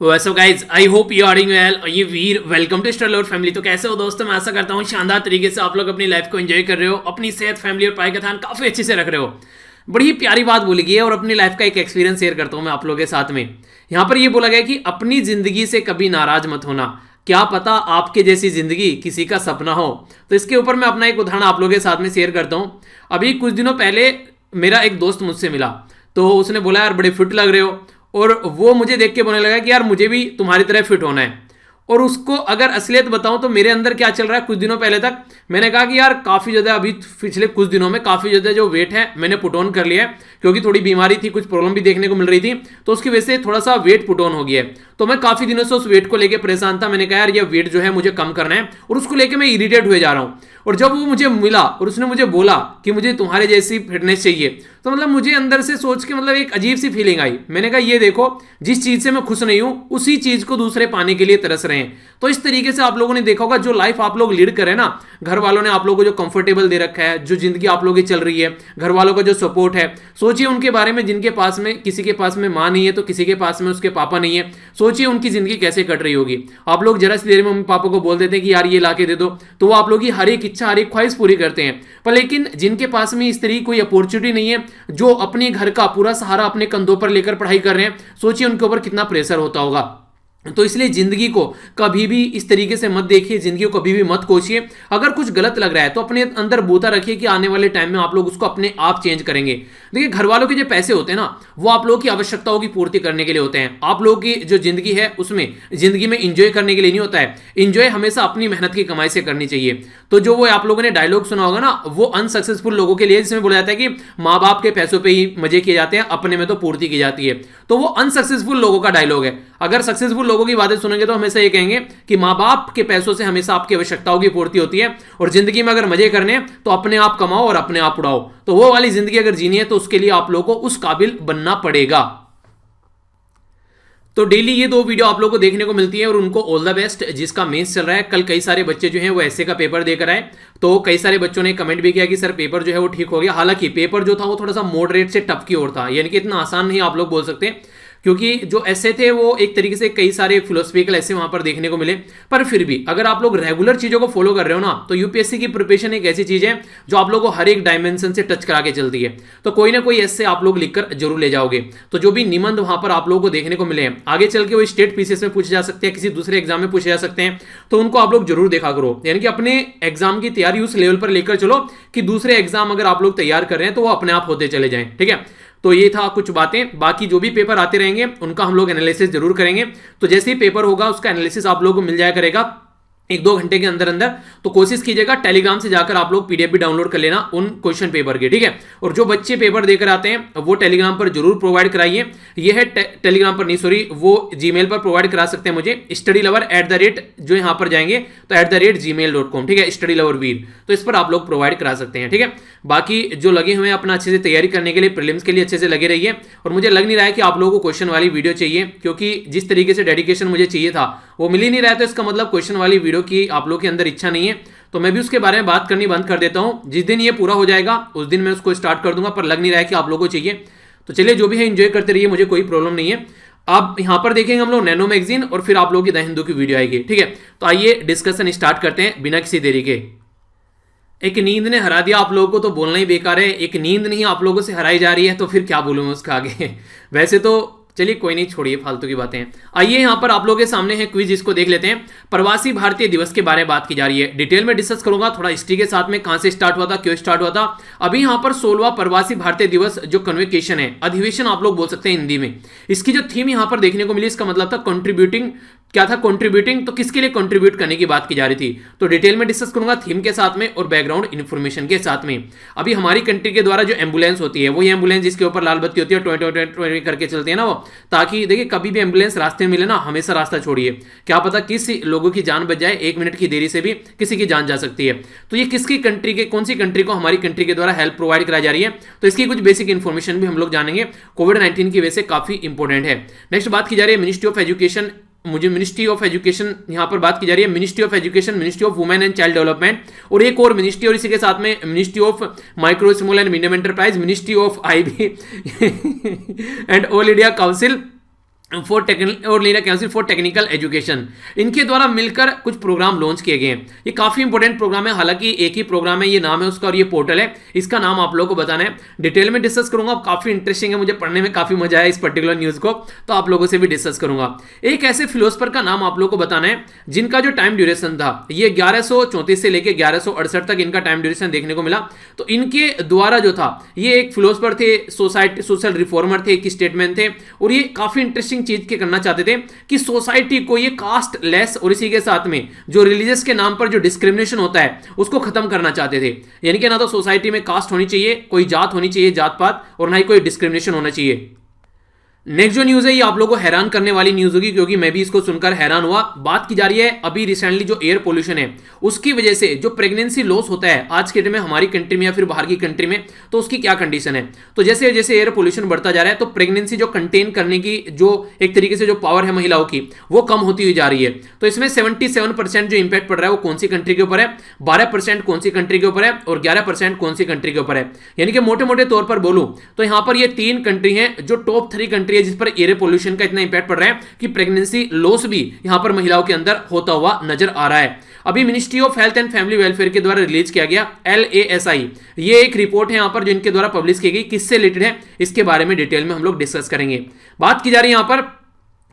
वैसे guys I hope you are doing well. ये Veer welcome to star family. तो कैसे हो दोस्तों, मैं आशा करता हूँ शानदार तरीके से आप लोग अपनी लाइफ को एंजॉय कर रहे हो, अपनी सेहत, फैमिली और पढ़ाई का ध्यान काफी अच्छे से रख रहे हो। बड़ी ही प्यारी बात बोली गई है और अपनी लाइफ का एक एक्सपीरियंस शेयर करता हूँ मैं आप लोगों के साथ में। यहाँ पर ये बोला गया कि अपनी जिंदगी से कभी नाराज मत होना, क्या पता आपके जैसी जिंदगी किसी का सपना हो। तो इसके ऊपर मैं अपना एक उदाहरण आप लोगों के साथ में शेयर करता हूँ। अभी कुछ दिनों पहले मेरा एक दोस्त मुझसे मिला, तो उसने बोला यार बड़े फिट लग रहे हो, और वो मुझे देख के बोलने लगा कि यार मुझे भी तुम्हारी तरह फिट होना है। और उसको अगर असलियत बताऊं तो मेरे अंदर क्या चल रहा है, कुछ दिनों पहले तक मैंने कहा कि यार काफ़ी ज़्यादा अभी पिछले कुछ दिनों में काफ़ी ज़्यादा जो वेट है मैंने पुट ऑन कर लिया है, क्योंकि थोड़ी बीमारी थी, कुछ प्रॉब्लम भी देखने को मिल रही थी, तो उसकी वजह से थोड़ा सा वेट पुट ऑन हो गया है। तो मैं काफ़ी दिनों से उस वेट को लेकर परेशान था। मैंने कहा यार ये वेट जो है मुझे कम करना है, और उसको लेकर मैं इरिटेट हुए जा रहा हूँ। और जब वो मुझे मिला और उसने मुझे बोला कि मुझे तुम्हारे जैसी फिटनेस चाहिए, तो मतलब मुझे अंदर से सोच के मतलब एक अजीब सी फीलिंग आई। मैंने कहा ये देखो, जिस चीज़ से मैं खुश नहीं हूँ उसी चीज़ को दूसरे पाने के लिए तरस रहे हैं। तो इस तरीके से आप लोगों ने देखा होगा, जो लाइफ आप लोग लीड करें ना, घर वालों ने आप लोगों को जो कंफर्टेबल दे रखा है, जो जिंदगी आप लोगों की चल रही है, घर वालों का जो सपोर्ट है, सोचिए उनके बारे में, जिनके पास में किसी के पास में माँ नहीं है तो किसी के पास में उसके पापा नहीं है, सोचिए उनकी जिंदगी कैसे कट रही होगी। आप लोग जरा सी देर में मम्मी पापा को बोल देते हैं कि यार ये ला के दे दो, तो वो आप लोग की हर एक इच्छा, हर एक ख्वाहिश पूरी करते हैं। पर लेकिन जिनके पास में इस तरह कोई अपॉर्चुनिटी नहीं है, जो अपने घर का पूरा सहारा अपने कंधों पर लेकर पढ़ाई कर रहे हैं, सोचिए उनके ऊपर कितना प्रेशर होता होगा। तो इसलिए जिंदगी को कभी भी इस तरीके से मत देखिए, जिंदगी को कभी भी मत कोसिए। अगर कुछ गलत लग रहा है तो अपने अंदर बोता रखिए कि आने वाले टाइम में आप लोग उसको अपने आप चेंज करेंगे। देखिए घर वालों के जो पैसे होते हैं ना, वो आप लोगों की आवश्यकताओं की पूर्ति करने के लिए होते हैं। आप लोगों की जो जिंदगी है उसमें जिंदगी में इंजॉय करने के लिए नहीं होता है। इंजॉय हमेशा अपनी मेहनत की कमाई से करनी चाहिए। तो जो वो आप लोगों ने डायलॉग सुना होगा ना, वो अनसक्सेसफुल लोगों के लिए, जिसमें बोला जाता है कि माँ बाप के पैसों पर ही मजे किए जाते हैं, अपने में तो पूर्ति की जाती है। तो वो अनसक्सेसफुल लोगों का डायलॉग है। अगर सक्सेसफुल लोगों की बातें सुनेंगे तो हमेशा ये कहेंगे कि माँ बाप के पैसों से हमेशा आपकी आवश्यकताओं की पूर्ति होती है, और जिंदगी में अगर मजे करने हैं तो अपने आप कमाओ और अपने आप उड़ाओ। तो वो वाली जिंदगी अगर जीनी है तो उसके लिए आप लोगों को उस काबिल बनना पड़ेगा। तो डेली ये दो वीडियो आप लोगों को देखने को मिलती है, और उनको ऑल द बेस्ट। जिसका मेंस चल रहा है, कल कई सारे बच्चे जो हैं वो ऐसे का पेपर देकर आए, तो कई सारे बच्चों ने कमेंट भी किया कि सर पेपर जो है वो ठीक हो गया। हालांकि पेपर जो था वो थोड़ा सा मॉडरेट से टफ की ओर था, यानी कि इतना आसान नहीं आप लोग बोल सकते, क्योंकि जो ऐसे थे वो एक तरीके से कई सारे फिलोसफिकल ऐसे वहां पर देखने को मिले। पर फिर भी अगर आप लोग रेगुलर चीजों को फॉलो कर रहे हो ना, तो यूपीएससी की प्रिपरेशन एक ऐसी चीज है जो आप लोगों को हर एक डायमेंशन से टच करा के चलती है। तो कोई ना कोई ऐसे आप लोग लिखकर जरूर ले जाओगे। तो जो भी निबंध वहां पर आप लोगों को देखने को मिले हैं, आगे चल के वो स्टेट पीसीएस में पूछे जा सकते हैं, किसी दूसरे एग्जाम में पूछे जा सकते हैं, तो उनको आप लोग जरूर देखा करो। यानी कि अपने एग्जाम की तैयारी उस लेवल पर लेकर चलो कि दूसरे एग्जाम अगर आप लोग तैयार कर रहे हैं तो वो अपने आप होते चले जाएं। ठीक है, तो ये था कुछ बातें। बाकी जो भी पेपर आते रहेंगे उनका हम लोग एनालिसिस जरूर करेंगे। तो जैसे ही पेपर होगा उसका एनालिसिस आप लोगों को मिल जाया करेगा 1-2 घंटे के अंदर अंदर। तो कोशिश कीजिएगा टेलीग्राम से जाकर आप लोग पीडीएफ भी डाउनलोड कर लेना उन क्वेश्चन पेपर के, ठीक है। और जो बच्चे पेपर देकर आते हैं वो टेलीग्राम पर जरूर प्रोवाइड कराइए। ये है टेलीग्राम पर नहीं, सॉरी, वो जीमेल पर प्रोवाइड करा सकते हैं मुझे, studylover@, जो यहाँ पर जाएंगे तो @gmail.com, ठीक है, studyloverवीर। तो इस पर आप लोग प्रोवाइड करा सकते हैं, ठीक है। बाकी जो लगे हुए हैं अपना अच्छे से तैयारी करने के लिए, प्रीलिम्स के लिए अच्छे से लगे रहिए। और मुझे लग नहीं रहा है कि आप लोगों को क्वेश्चन वाली वीडियो चाहिए, क्योंकि जिस तरीके से डेडिकेशन मुझे चाहिए था वो मिल ही नहीं रहा है। तो इसका मतलब क्वेश्चन वाली वीडियो की आप लोगों के अंदर इच्छा नहीं है। तो मैं भी उसके बारे में बात करनी बंद कर देता हूं। जिस दिन ये पूरा हो जाएगा उस दिन मैं उसको स्टार्ट कर दूंगा, पर लग नहीं रहा है कि आप लोगों को चाहिए। तो चलिए, जो भी है एंजॉय करते रहिए, मुझे कोई प्रॉब्लम नहीं है। अब यहां पर देखेंगे हम लोग नैनो मैगजीन, और फिर आप लोगों की द हिंदू की वीडियो आएगी, ठीक है। तो आइए डिस्कशन स्टार्ट करते हैं बिना किसी देरी के। एक नींद ने हरा दिया आप लोगों को, तो बोलना ही बेकार है। एक नींद नहीं आप लोगों से हराई जा रही है, तो फिर क्या बोलूं मैं उसका आगे। वैसे तो चलिए कोई नहीं, छोड़िए फालतू की बातें। आइए यहाँ पर आप लोगों के सामने है क्विज, इसको देख लेते हैं। प्रवासी भारतीय दिवस के बारे में बात की जा रही है, डिटेल में डिस्कस करूंगा थोड़ा हिस्ट्री के साथ में, कहां से स्टार्ट हुआ था, क्यों स्टार्ट हुआ था। अभी यहाँ पर 16वां प्रवासी भारतीय दिवस जो कन्वोकेशन है, अधिवेशन आप लोग बोल सकते हैं हिंदी में, इसकी जो थीम यहाँ पर देखने को मिली, इसका मतलब था कंट्रीब्यूटिंग। क्या था कंट्रीब्यूटिंग, तो किसके लिए कंट्रीब्यूट करने की बात की जा रही थी। तो डिटेल में डिस्कस करूंगा थीम के साथ में और बैकग्राउंड इन्फॉर्मेशन के साथ में। अभी हमारी कंट्री के द्वारा जो एम्बुलेंस होती है, वही एम्बुलेंस जिसके ऊपर लाल बत्ती होती है, टोए करके चलती है ना वो, ताकि देखिए कभी भी एम्बुलेंस रास्ते में मिले ना, हमेशा रास्ता छोड़िए, क्या पता किसी लोगों की जान बच जाए। 1 मिनट की देरी से भी किसी की जान जा सकती है। तो ये किसकी कंट्री के, कौन सी कंट्री को हमारी कंट्री के द्वारा हेल्प प्रोवाइड कराई जा रही है, तो इसकी कुछ बेसिक इन्फॉर्मेशन भी हम लोग जानेंगे। कोविड-19 की वजह से काफी इंपॉर्टेंट है। नेक्स्ट बात की जा रही है मिनिस्ट्री ऑफ एजुकेशन। मुझे मिनिस्ट्री ऑफ एजुकेशन यहाँ पर बात की जा रही है, ministry of education, ministry of women and child development, और एक और मिनिस्ट्री, और इसी के साथ में ministry of micro small and medium enterprise, ministry of IB and all India council for technical education, इनके द्वारा मिलकर कुछ प्रोग्राम लॉन्च किए गए हैं। ये काफी इंपॉर्टेंट प्रोग्राम है, हालांकि एक ही प्रोग्राम है, ये नाम है उसका और ये पोर्टल है, इसका नाम आप लोगों को बताना है। डिटेल में डिस्कस करूंगा, काफी इंटरेस्टिंग है, मुझे पढ़ने में काफी मजा आया इस पर्टिकुलर न्यूज को, तो आप लोगों से भी डिस्कस करूंगा। एक ऐसे फिलोसफर का नाम आप लोगों को बताना है जिनका जो टाइम ड्यूरेशन था ये 1134 से लेकर 1168 तक इनका टाइम ड्यूरेशन देखने को मिला। तो इनके द्वारा जो था, ये एक फिलोसफर थे, सोशल रिफॉर्मर थे, एक स्टेटमैन थे, और ये काफी इंटरेस्टिंग चीज के करना चाहते थे कि सोसाइटी को ये कास्ट लेस और इसी के साथ में जो रिलीजियस के नाम पर जो डिस्क्रिमिनेशन होता है उसको खत्म करना चाहते थे। यानी कि ना तो सोसाइटी में कास्ट होनी चाहिए, कोई जात होनी चाहिए, जात पात, और ना ही कोई डिस्क्रिमिनेशन होना चाहिए। नेक्स्ट जो न्यूज है ये आप लोगों को हैरान करने वाली न्यूज होगी, क्योंकि मैं भी इसको सुनकर हैरान हुआ। बात की जा रही है अभी रिसेंटली जो एयर पोल्यूशन है उसकी वजह से जो प्रेगनेंसी लॉस होता है आज के डेट में हमारी कंट्री में या फिर बाहर की कंट्री में, तो उसकी क्या कंडीशन है। तो जैसे जैसे एयर पोल्यूशन बढ़ता जा रहा है तो प्रेगनेंसी जो कंटेन करने की जो एक तरीके से जो पावर है महिलाओं की वो कम होती हुई जा रही है। तो इसमें 77% जो इंपैक्ट पड़ रहा है वो कौन सी कंट्री के ऊपर है, 12% कौन सी कंट्री के ऊपर है और 11% कौन सी कंट्री के ऊपर है। यानी कि मोटे मोटे तौर पर बोलूं तो यहां पर ये 3 कंट्री हैं जो टॉप 3 कंट्री है जिस पर एयर पोल्यूशन का इतना इंपैक्ट पड़ रहा है कि प्रेगनेंसी लॉस भी यहां पर महिलाओं के अंदर होता हुआ नजर आ रहा है। अभी ministry of health and family welfare के द्वारा रिलीज किया गया LASI, ये एक रिपोर्ट है यहां पर जो इनके द्वारा पब्लिश की गई, किससे रिलेटेड है इसके बारे में डिटेल में हम लोग डिस्कस करेंगे। बात की जा रही है यहां पर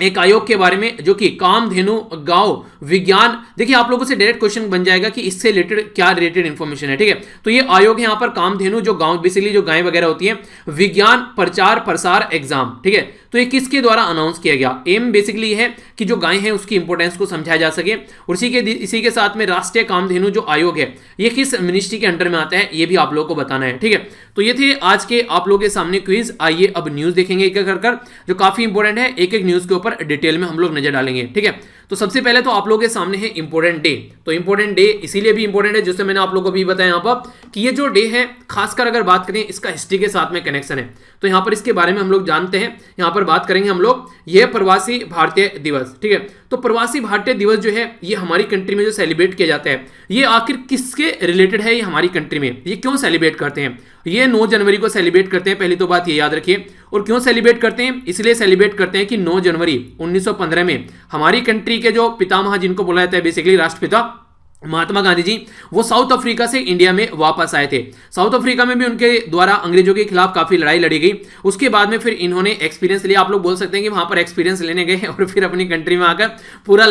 एक आयोग के बारे में जो कि कामधेनु गांव विज्ञान, देखिए आप लोगों से डायरेक्ट क्वेश्चन बन जाएगा कि इससे रिलेटेड क्या रिलेटेड इंफॉर्मेशन है, ठीक है। तो ये आयोग है यहां पर कामधेनु जो गांव बेसिकली जो गायें वगैरह होती हैं, विज्ञान प्रचार प्रसार एग्जाम, ठीक है। तो ये किसके द्वारा अनाउंस किया गया, एम बेसिकली है कि जो गाय हैं उसकी इंपॉर्टेंस को समझाया जा सके, और इसी के साथ में राष्ट्रीय कामधेनु जो आयोग है ये किस मिनिस्ट्री के अंडर में आता है ये भी आप लोगों को बताना है, ठीक है। तो ये थे आज के आप लोगों के सामने क्विज। आइए अब न्यूज देखेंगे एक एक कर जो काफी इंपॉर्टेंट है, एक एक न्यूज के ऊपर डिटेल में हम लोग नजर डालेंगे, ठीक है। तो सबसे पहले तो आप लोगों के सामने है इंपॉर्टेंट डे। तो इंपॉर्टेंट डे इसीलिए भी इंपॉर्टेंट है जिससे मैंने आप लोगों को भी बताया यहां पर कि ये जो डे है खासकर अगर बात करें इसका हिस्ट्री के साथ में कनेक्शन है, तो यहां पर इसके बारे में हम लोग जानते हैं। यहां पर बात करेंगे हम लोग ये प्रवासी भारतीय दिवस, ठीक है। तो प्रवासी भारतीय दिवस जो है ये हमारी कंट्री में जो सेलिब्रेट किया जाता है ये आखिर किसके रिलेटेड है, ये हमारी कंट्री में ये क्यों सेलिब्रेट करते हैं। ये 9 जनवरी को सेलिब्रेट करते हैं, पहली तो बात ये याद रखिए। और क्यों सेलिब्रेट करते हैं, इसलिए सेलिब्रेट करते हैं कि 9 जनवरी 1915 में हमारी कंट्री के जो पितामह जिनको बोला जाता है बेसिकली राष्ट्रपिता महात्मा गांधी जी, वो साउथ अफ्रीका से इंडिया में वापस आए थे। साउथ अफ्रीका में भी उनके द्वारा अंग्रेजों के खिलाफ काफी लड़ाई लड़ी गई। उसके बाद में फिर इन्होंने एक्सपीरियंस लिया, आप लोग बोल सकते हैं कि वहां पर एक्सपीरियंस लेने गए और फिर अपनी कंट्री में आकर पूरा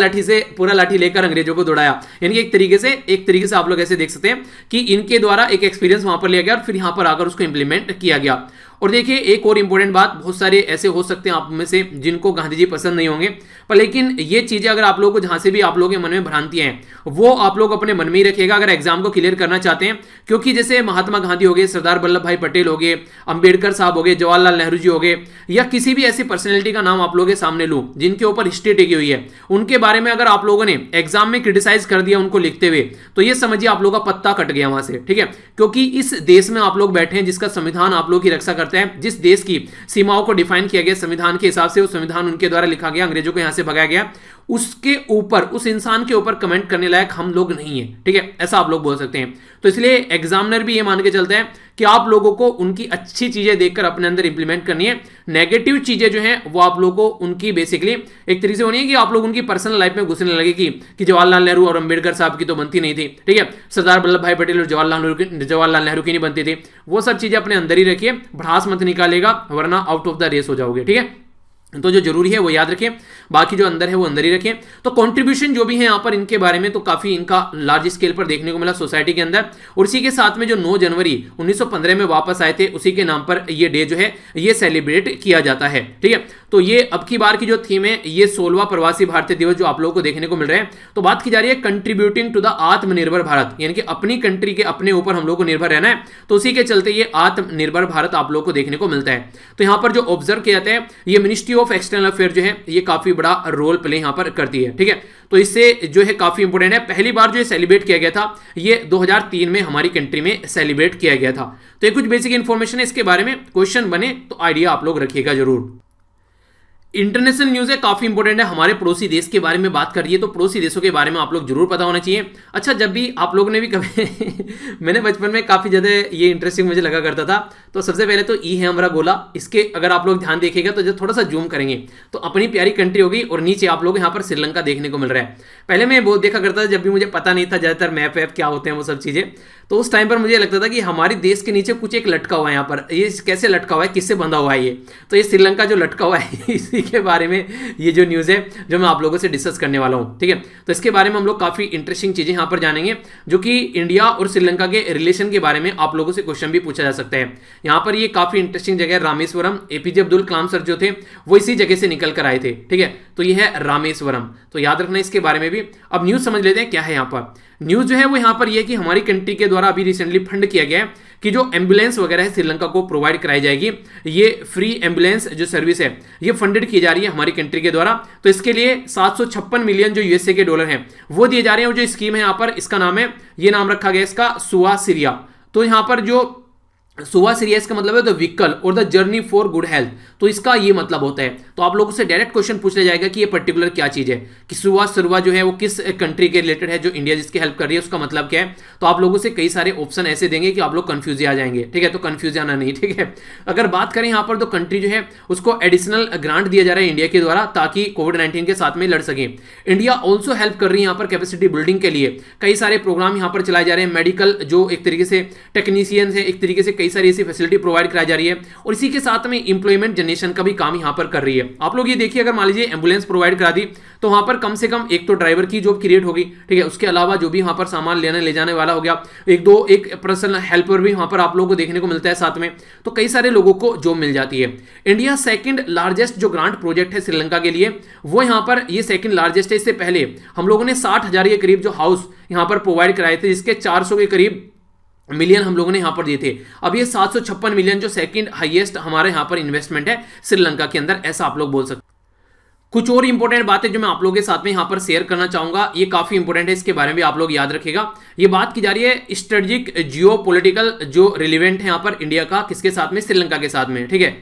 लाठी लेकर अंग्रेजों को दौड़ाया। यानी कि एक तरीके से आप लोग ऐसे देख सकते हैं कि इनके द्वारा एक एक्सपीरियंस वहां पर लिया गया और फिर यहां पर आकर उसको इंप्लीमेंट किया गया। और देखिए एक और इंपॉर्टेंट बात, बहुत सारे ऐसे हो सकते हैं आप में से जिनको गांधी जी पसंद नहीं होंगे, पर लेकिन ये चीजें अगर आप लोगों को जहां से भी आप लोगों के मन में भ्रांतियां हैं वो आप लोग अपने मन में ही रखिएगा अगर एग्जाम को क्लियर करना चाहते हैं। क्योंकि जैसे महात्मा गांधी हो गए, सरदार वल्लभ भाई पटेल हो गए, अंबेडकर साहब हो गए, जवाहरलाल नेहरू जी हो गए, या किसी भी ऐसी पर्सनैलिटी का नाम आप लोगों के सामने लूं जिनके ऊपर हिस्ट्री टिकी हुई है, उनके बारे में अगर आप लोगों ने एग्जाम में क्रिटिसाइज कर दिया उनको लिखते हुए, तो ये समझिए आप लोगों का पत्ता कट गया वहां से, ठीक है। क्योंकि इस देश में आप लोग बैठे हैं जिसका संविधान आप लोग की रक्षा करता है, जिस देश की सीमाओं को डिफाइन किया गया संविधान के हिसाब से, वो संविधान उनके द्वारा लिखा गया, अंग्रेजों को यहां से भगाया गया, उसके ऊपर उस इंसान के ऊपर कमेंट करने लायक हम लोग नहीं है, ठीक है, ऐसा आप लोग बोल सकते हैं। तो इसलिए एग्जामिनर भी ये मान के चलता है कि आप लोगों को उनकी अच्छी चीजें देखकर अपने अंदर इंप्लीमेंट करनी है, नेगेटिव चीजें जो हैं वो आप लोगों को उनकी बेसिकली एक तरीके से होनी है कि आप लोग उनकी पर्सनल लाइफ में घुसने लगे कि जवाहरलाल नेहरू और अंबेडकर साहब की तो बनती नहीं थी, ठीक है, सरदार वल्लभ भाई पटेल और जवाहरलाल नेहरू की नहीं बनती थी। वो सब चीजें अपने अंदर ही रखिए, भड़ास मत निकालेगा वरना आउट ऑफ द रेस हो जाओगे, ठीक है। तो जो जरूरी है वो याद रखें, बाकी जो अंदर है वो अंदर ही रखें। तो कंट्रीब्यूशन जो भी है यहाँ पर इनके बारे में तो काफी इनका लार्ज स्केल पर देखने को मिला सोसाइटी के अंदर। और इसी के साथ में जो 9 जनवरी 1915 में वापस आए थे उसी के नाम पर ये डे जो है ये सेलिब्रेट किया जाता है, ठीक है। तो ये अब की बार की जो थीम है ये 16वां प्रवासी भारतीय दिवस जो आप लोगों को देखने को मिल रहा है। तो बात की जा रही है कंट्रीब्यूटिंग टू द आत्मनिर्भर भारत, यानी कि अपनी कंट्री के अपने ऊपर हम लोग को निर्भर रहना है। तो उसी के चलते ये आत्मनिर्भर भारत आप लोग को देखने को मिलता है। तो यहाँ पर जो ऑब्जर्व किया जाता है ये मिनिस्ट्री ऑफ एक्सटर्नल अफेयर जो है ये काफी बड़ा रोल प्ले यहां पर करती है, ठीक है। तो इससे जो है काफी इंपोर्टेंट है। पहली बार जो ये सेलिब्रेट किया गया था ये 2003 में हमारी कंट्री में सेलिब्रेट किया गया था। तो ये कुछ बेसिक इंफॉर्मेशन है, इसके बारे में क्वेश्चन बने तो आइडिया आप लोग रखिएगा जरूर। इंटरनेशनल न्यूज़ है, काफ़ी इंपॉर्टेंट है, हमारे पड़ोसी देश के बारे में बात कर रही है, तो पड़ोसी देशों के बारे में आप लोग जरूर पता होना चाहिए। अच्छा, जब भी आप लोगों ने भी कभी मैंने बचपन में काफ़ी ज़्यादा ये इंटरेस्टिंग मुझे लगा करता था। तो सबसे पहले तो ई है हमारा गोला, इसके अगर आप लोग ध्यान देखेगा तो जब थोड़ा सा जूम करेंगे तो अपनी प्यारी कंट्री होगी और नीचे आप लोग यहाँ पर श्रीलंका देखने को मिल रहा है। पहले मैं बहुत देखा करता था, जब भी मुझे पता नहीं था ज़्यादातर मैप वैप क्या होते हैं वो सब चीज़ें, तो उस टाइम पर मुझे लगता था कि हमारे देश के नीचे कुछ एक लटका हुआ है, यहाँ पर ये कैसे लटका हुआ है, किससे बंधा हुआ है ये, तो ये श्रीलंका जो लटका हुआ है इसी के बारे में ये जो न्यूज़ है जो मैं आप लोगों से डिस्कस करने वाला हूँ। ठीक है, तो इसके बारे में हम लोग काफ़ी इंटरेस्टिंग चीज़ें यहाँ पर जानेंगे, जो कि इंडिया और श्रीलंका के रिलेशन के बारे में आप लोगों से क्वेश्चन भी पूछा जा सकता है। यहाँ पर ये काफ़ी इंटरेस्टिंग जगह है रामेश्वरम, एपीजे अब्दुल कलाम सर जो थे वो इसी जगह से निकल कर आए थे। ठीक है, तो ये है रामेश्वरम, तो याद रखना इसके बारे में भी। अब न्यूज़ समझ लेते हैं क्या है यहाँ पर। न्यूज़ जो है वो यहाँ पर यह कि हमारी कंट्री के द्वारा अभी रिसेंटली फंड किया गया है कि जो एम्बुलेंस वगैरह है श्रीलंका को प्रोवाइड कराई जाएगी। ये फ्री एम्बुलेंस जो सर्विस है ये फंडेड की जा रही है हमारी कंट्री के द्वारा। तो इसके लिए 756 मिलियन जो यूएसए के डॉलर हैं वो दिए जा रहे हैं। और जो स्कीम है यहाँ पर, इसका नाम है, ये नाम रखा गया इसका सुवा सीरिया। तो यहाँ पर जो सुवा सीरियस का मतलब है द व्हीकल और the journey for good health, तो इसका ये मतलब होता है। तो आप लोगों से डायरेक्ट क्वेश्चन पूछा जाएगा कि ये पर्टिकुलर क्या चीज़ है, कि सुवा सुरवा जो है वो किस कंट्री के रिलेटेड है, जो इंडिया जिसकी हेल्प कर रही है उसका मतलब क्या है। तो आप लोगों से कई सारे ऑप्शन ऐसे देंगे कि आप लोग कंफ्यूज आ जाएंगे। ठीक है, तो कंफ्यूज आना नहीं। ठीक है, अगर बात करें यहाँ पर तो कंट्री जो है उसको एडिशनल ग्रांट दिया जा रहा है इंडिया के द्वारा, ताकि कोविड-19 के साथ में लड़ सके। इंडिया ऑल्सो हेल्प कर रही है यहाँ पर कैपेसिटी बिल्डिंग के लिए। कई सारे प्रोग्राम यहाँ पर चलाए जा रहे हैं, मेडिकल जो एक तरीके से टेक्नीशियंस है, एक तरीके से कई सारी ऐसी फैसिलिटी प्रोवाइड कराई जा रही है। और इसी के साथ में इंप्लॉयमेंट जनरेशन का भी काम यहां पर कर रही है। आप लोग ये देखिए, अगर मान लीजिए एम्बुलेंस प्रोवाइड करा दी तो वहां पर कम से कम एक तो ड्राइवर की जॉब क्रिएट होगी। ठीक है, उसके अलावा जो भी वहां पर सामान लेने ले जाने वाला हो गया, एक पर्सनल हेल्पर भी वहां पर आप लोगों को देखने को मिलता है साथ में, तो कई सारे लोगों को जॉब मिल जाती है। इंडिया सेकंड लार्जेस्ट जो ग्रांट प्रोजेक्ट है श्रीलंका के लिए, वो यहां पर ये सेकंड लार्जेस्ट है। इससे पहले हम लोगों ने 60,000 के करीब जो हाउस यहां पर प्रोवाइड कराए थे, जिसके 400 के करीब मिलियन हम लोगों ने यहां पर दिए थे। अब ये 756 मिलियन जो सेकंड हाईएस्ट हमारे यहां पर इन्वेस्टमेंट है श्रीलंका के अंदर, ऐसा आप लोग बोल सकते हैं। कुछ और इंपॉर्टेंट बातें जो मैं आप लोगों के साथ में यहां पर शेयर करना चाहूंगा, ये काफी इंपॉर्टेंट है, इसके बारे में आप लोग याद रखिएगा। ये बात की जा रही है स्ट्रेटेजिक जियो पॉलिटिकल जो रिलेवेंट है यहां पर इंडिया का, किसके साथ में, श्रीलंका के साथ में। ठीक है,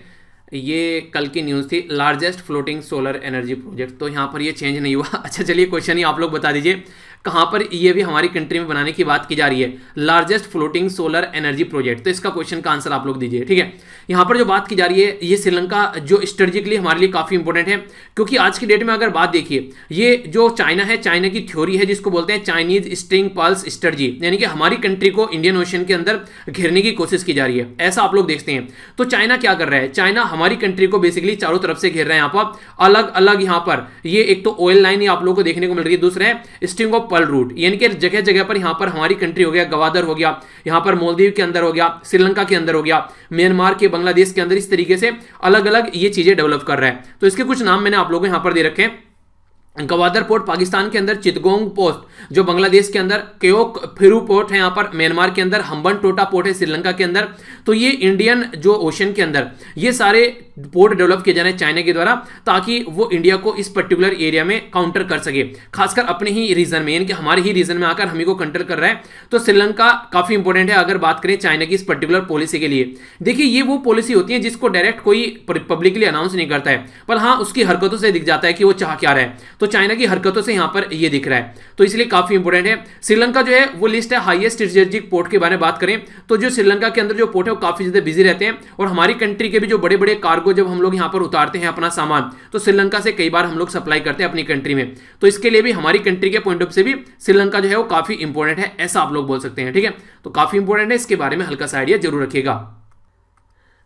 ये कल की न्यूज़ थी, largest floating solar energy project, तो यहाँ पर ये चेंज नहीं हुआ। अच्छा चलिए, क्वेश्चन ही आप लोग बता दीजिए कहाँ पर ये भी हमारी कंट्री में बनाने की बात की जा रही है, largest floating solar energy project. तो इसका क्वेश्चन का आंसर आप लोग दीजिए। ठीक है, यहाँ पर जो बात की जा रही है ये श्रीलंका जो स्ट्रेटेजिकली हमारे लिए काफ़ी इंपॉर्टेंट है, क्योंकि आज की डेट में अगर बात देखिए, ये जो चाइना है, चाइना की थ्योरी है जिसको बोलते हैं चाइनीज स्ट्रिंग पल्स स्ट्रेटजी, यानी कि हमारी कंट्री को इंडियन ओशन के अंदर घेरने की कोशिश की जा रही है, ऐसा आप लोग देखते हैं। तो चाइना क्या कर रहा है, चाइना हमारी कंट्री को बेसिकली चारों तरफ से घेर रहा है। यहाँ पर अलग अलग यहाँ पर ये एक तो ऑयल लाइन ही आप लोगों को देखने को मिल रही है, दूसरा है स्ट्रिंग ऑफ पर्ल रूट, यानी कि जगह जगह पर यहाँ पर हमारी कंट्री हो गया, गवादर हो गया, यहाँ पर मालदीव के अंदर हो गया, श्रीलंका के अंदर हो गया, म्यांमार के, बांग्लादेश के अंदर, इस तरीके से अलग अलग ये चीजें डेवलप कर रहा है। तो इसके कुछ नाम मैंने आप लोगों को यहाँ पर दे रखे हैं। गवादर पोर्ट पाकिस्तान के अंदर, चितगोंग पोर्ट जो बांग्लादेश के अंदर, केओक फिरू पोर्ट है यहाँ पर म्यांमार के अंदर, हम्बन टोटा पोर्ट है श्रीलंका के अंदर। तो ये इंडियन जो ओशन के अंदर ये सारे पोर्ट डेवलप किए जा रहे हैं चाइना के द्वारा, ताकि वो इंडिया को इस पर्टिकुलर एरिया में काउंटर कर सके, खासकर अपने ही रीजन में, यानी कि हमारे ही रीजन में आकर हम ही को काउंटर कर रहा है। तो श्रीलंका काफी इंपॉर्टेंट है अगर बात करें चाइना की इस पर्टिकुलर पॉलिसी के लिए। देखिए, ये वो पॉलिसी होती है जिसको डायरेक्ट कोई पब्लिकली अनाउंस नहीं करता है, पर हाँ उसकी हरकतों से दिख जाता है कि वो चाह क्या रहा है। तो चाइना की हरकतों से यहां पर ये दिख रहा है, तो इसलिए काफी इंपॉर्टेंट है। श्रीलंका जो है वो लिस्ट है हाईएस्ट स्ट्रेटेजिक पोर्ट के बारे में बात करें तो जो श्रीलंका के अंदर जो पोर्ट है वो काफी ज्यादा बिजी रहते हैं, और हमारी कंट्री के भी जो बड़े बड़े कार्गो जब हम लोग यहां पर उतारते हैं अपना सामान, तो श्रीलंका से कई बार हम लोग सप्लाई करते हैं अपनी कंट्री में। तो इसके लिए भी हमारी कंट्री के पॉइंट ऑफ से भी श्रीलंका जो है वो काफी इंपॉर्टेंट है, ऐसा आप लोग बोल सकते हैं। ठीक है, तो काफी इंपॉर्टेंट है, इसके बारे में हल्का सा आइडिया जरूर रखिएगा।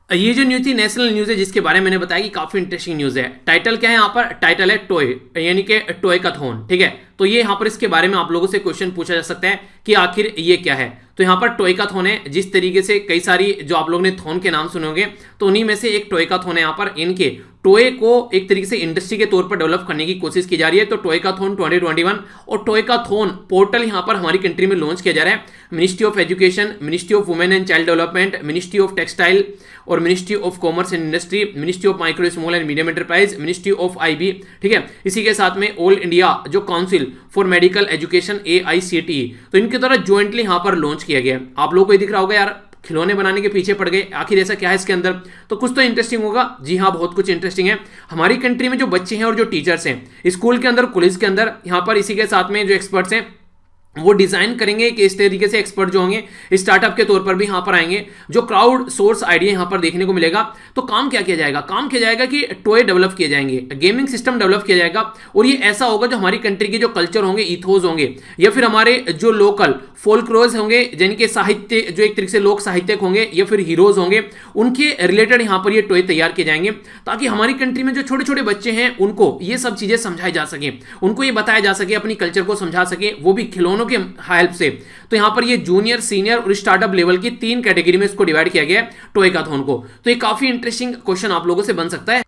ये जो न्यूज़ थी नेशनल न्यूज़ है, जिसके बारे में मैंने बताया कि काफी इंटरेस्टिंग न्यूज़ है। टाइटल क्या है यहाँ पर, टाइटल है टॉय, यानी कि टॉय का थोन। ठीक है, तो ये यहाँ पर इसके बारे में आप लोगों से क्वेश्चन पूछा जा सकता है कि आखिर ये क्या है। तो यहाँ पर टॉय का थोन है, जिस तरीके से कई सारी जो आप लोगों ने थोन के नाम सुने होंगे, तो उन्हीं में से एक टॉय का थोन है। यहाँ पर इनके टॉय को एक तरीके से इंडस्ट्री के तौर पर डेवलप करने की कोशिश की जा रही है। तो टॉय का थोन 2021 और टॉय का थोन पोर्टल यहाँ पर हमारी कंट्री में लॉन्च किया जा रहा है। Ministry of education, ministry of women and child development, ministry of textile और ministry of commerce and industry, ministry of micro small and medium enterprise, ministry of IB. ठीक है, इसी के साथ में ऑल इंडिया जो council for medical education AICTE, तो इनके द्वारा ज्वाइंटली यहाँ पर लॉन्च किया गया है। आप लोगों को ये दिख रहा होगा यार, खिलौने बनाने के पीछे पड़ गए, आखिर ऐसा क्या है इसके अंदर? तो कुछ तो इंटरेस्टिंग होगा। जी हाँ, बहुत कुछ इंटरेस्टिंग है। हमारी कंट्री में जो बच्चे हैं और जो टीचर्स हैं, स्कूल के अंदर, कॉलेज के अंदर, यहाँ पर इसी के साथ में जो एक्सपर्ट्स हैं वो डिजाइन करेंगे कि इस तरीके से एक्सपर्ट जो होंगे स्टार्टअप के तौर पर भी यहां पर आएंगे, जो क्राउड सोर्स आइडिया यहां पर देखने को मिलेगा। तो काम क्या किया जाएगा? काम किया जाएगा कि टॉय डेवलप किए जाएंगे, गेमिंग सिस्टम डेवलप किया जाएगा, और ये ऐसा होगा जो हमारी कंट्री के जो कल्चर होंगे, इथोस होंगे, या फिर हमारे जो लोकल फोल्कलोर्स होंगे, जिनके साहित्य जो एक तरीके से लोक साहित्यक होंगे या फिर हीरोज होंगे, उनके रिलेटेड यहां पर ये टॉय तैयार किए जाएंगे, ताकि हमारी कंट्री में जो छोटे छोटे बच्चे हैं उनको ये सब चीजें समझाई जा सके, उनको ये बताया जा सके, अपनी कल्चर को समझा सके, वो भी खिलौनों के हेल्प से। तो यहां पर ये जूनियर, सीनियर और स्टार्टअप लेवल की 3 कैटेगरी में इसको डिवाइड किया गया है टॉयकाथॉन को। तो ये काफी इंटरेस्टिंग क्वेश्चन आप लोगों से बन सकता है।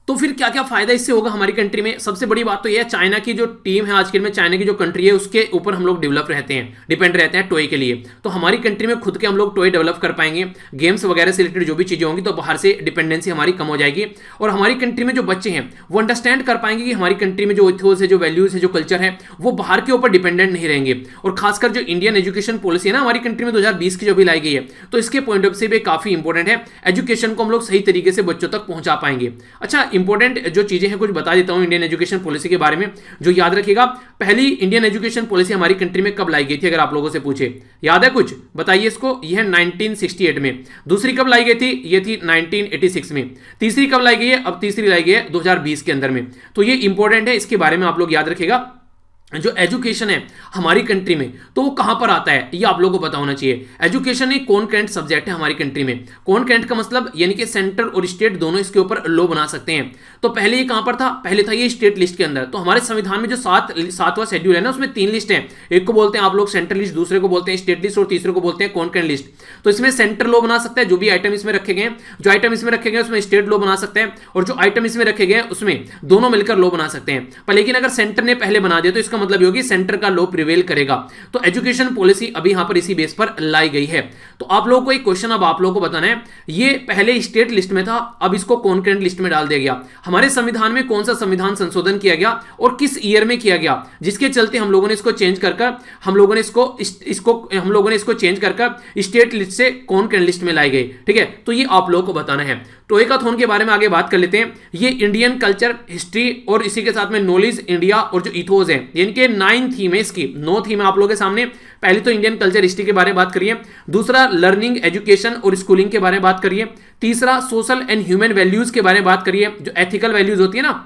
तो फिर क्या क्या फायदा इससे होगा हमारी कंट्री में? सबसे बड़ी बात तो यह है, चाइना की जो टीम है आज के में, चाइना की जो कंट्री है, उसके ऊपर हम लोग डेवलप रहते हैं, डिपेंड रहते हैं टॉय के लिए। तो हमारी कंट्री में खुद के हम लोग टॉय डेवलप कर पाएंगे, गेम्स वगैरह से रिलेटेड जो भी चीजें होंगी, तो बाहर से डिपेंडेंसी हमारी कम हो जाएगी। और हमारी कंट्री में जो बच्चे हैं वो अंडरस्टैंड कर पाएंगे कि हमारी कंट्री में जो इथोस है, जो वैल्यूज है, जो कल्चर है, वो बाहर के ऊपर डिपेंडेंट नहीं रहेंगे। और खासकर जो इंडियन एजुकेशन पॉलिसी है ना हमारी कंट्री में 2020 की जो भी लाई गई है, तो इसके पॉइंट ऑफ से भी काफी इंपॉर्टेंट है। एजुकेशन को हम लोग सही तरीके से बच्चों तक पहुंचा पाएंगे। अच्छा, इंपॉर्टेंट जो चीजें हैं कुछ बता देता हूं इंडियन एजुकेशन पॉलिसी के बारे में, जो याद रखिएगा। पहली इंडियन एजुकेशन पॉलिसी हमारी कंट्री में कब लाई गई थी? अगर आप लोगों से पूछे, याद है कुछ? बताइए इसको। यह है 1968 में। दूसरी कब लाई गई थी? यह थी 1986 में। तीसरी कब लाई गई है? अब तीसरी लाई गई है 2020 के अंदर में। तो ये इंपॉर्टेंट है, इसके बारे में आप लोग याद रखिएगा। जो एजुकेशन है हमारी कंट्री में, तो वो कहां पर आता है ये आप लोगों को पता होना चाहिए। एजुकेशन एक कॉन्करेंट सब्जेक्ट है हमारी कंट्री में। कॉन्करेंट का मतलब यानी कि सेंटर और स्टेट दोनों इसके ऊपर लॉ बना सकते हैं। तो पहले ये कहां पर था? पहले था ये स्टेट लिस्ट के अंदर। तो हमारे संविधान में जो सातवां शेड्यूल है ना, उसमें 3 लिस्ट है। एक को बोलते हैं आप लोग सेंट्रल लिस्ट, दूसरे को बोलते हैं स्टेट लिस्ट, और तीसरे को बोलते हैं कॉन्करेंट लिस्ट। तो इसमें सेंटर लॉ बना सकता है, जो भी आइटम इसमें रखे गए, जो आइटम इसमें रखे गए उसमें स्टेट लॉ बना सकते हैं, और जो आइटम इसमें रखे गए उसमें दोनों मिलकर लॉ बना सकते हैं। पर लेकिन अगर सेंटर ने पहले बना दिया तो इसका मतलब होगी सेंटर का लॉ प्रिवेल करेगा। तो एजुकेशन पॉलिसी अभी यहां पर इसी बेस पर लाई गई है। तो आप लोगों को एक क्वेश्चन अब आप लोगों को बताना है, ये पहले स्टेट लिस्ट में था, अब इसको कॉन्करेंट लिस्ट में डाल दिया गया। हमारे संविधान में कौन सा संविधान संशोधन किया गया और किस ईयर में किया गया, जिसके चलते हम लोगों ने इसको चेंज कर हम लोगों ने इसको चेंज कर स्टेट लिस्ट से कॉन्करेंट लिस्ट में लाई गई। ठीक है, तो ये आप लोगों को बताना है। टॉयकाथॉन के बारे में आगे बात कर लेते हैं। ये इंडियन कल्चर, हिस्ट्री और इसी के साथ में नॉलेज इंडिया और जो इथोस है, इनके 9 थीम है। इसकी 9 थीम है आप लोगों के सामने। पहली तो इंडियन कल्चर हिस्ट्री के बारे में बात करिए, दूसरा लर्निंग एजुकेशन और स्कूलिंग के बारे में बात करिए, तीसरा सोशल एंड ह्यूमन वैल्यूज के बारे में बात करिए, जो एथिकल वैल्यूज होती है ना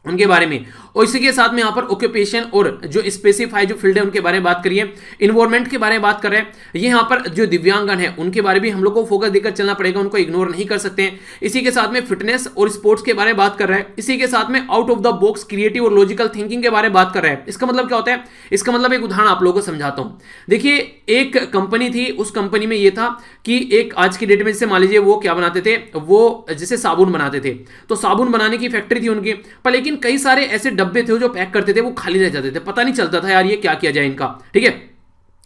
उनके बारे में, और इसी के साथ में यहाँ पर ऑक्यूपेशन और जो स्पेसिफाई जो फील्ड है उनके बारे में बात करिए, इन्वायरमेंट के बारे में बात कर रहे हैं। ये यहाँ पर जो दिव्यांगन है उनके बारे में हम लोग को फोकस देकर चलना पड़ेगा, उनको इग्नोर नहीं कर सकते हैं। इसी के साथ में फिटनेस और स्पोर्ट्स के बारे में बात कर रहे हैं। इसी के साथ में out of the box creative और लॉजिकल थिंकिंग के बारे में बात कर रहे हैं। इसका मतलब क्या होता है? इसका मतलब एक उदाहरण आप लोगों को समझाता हूँ। देखिए, एक कंपनी थी, उस कंपनी में ये था कि एक आज की डेट में जैसे मान लीजिए वो क्या बनाते थे, वो जैसे साबुन बनाते थे, तो साबुन बनाने की फैक्ट्री थी उनकी, पर लेकिन कई सारे ऐसे डब्बे थे जो पैक करते थे, वो खाली रह जाते थे, पता नहीं चलता था यार ये क्या किया जाए इनका। ठीक है,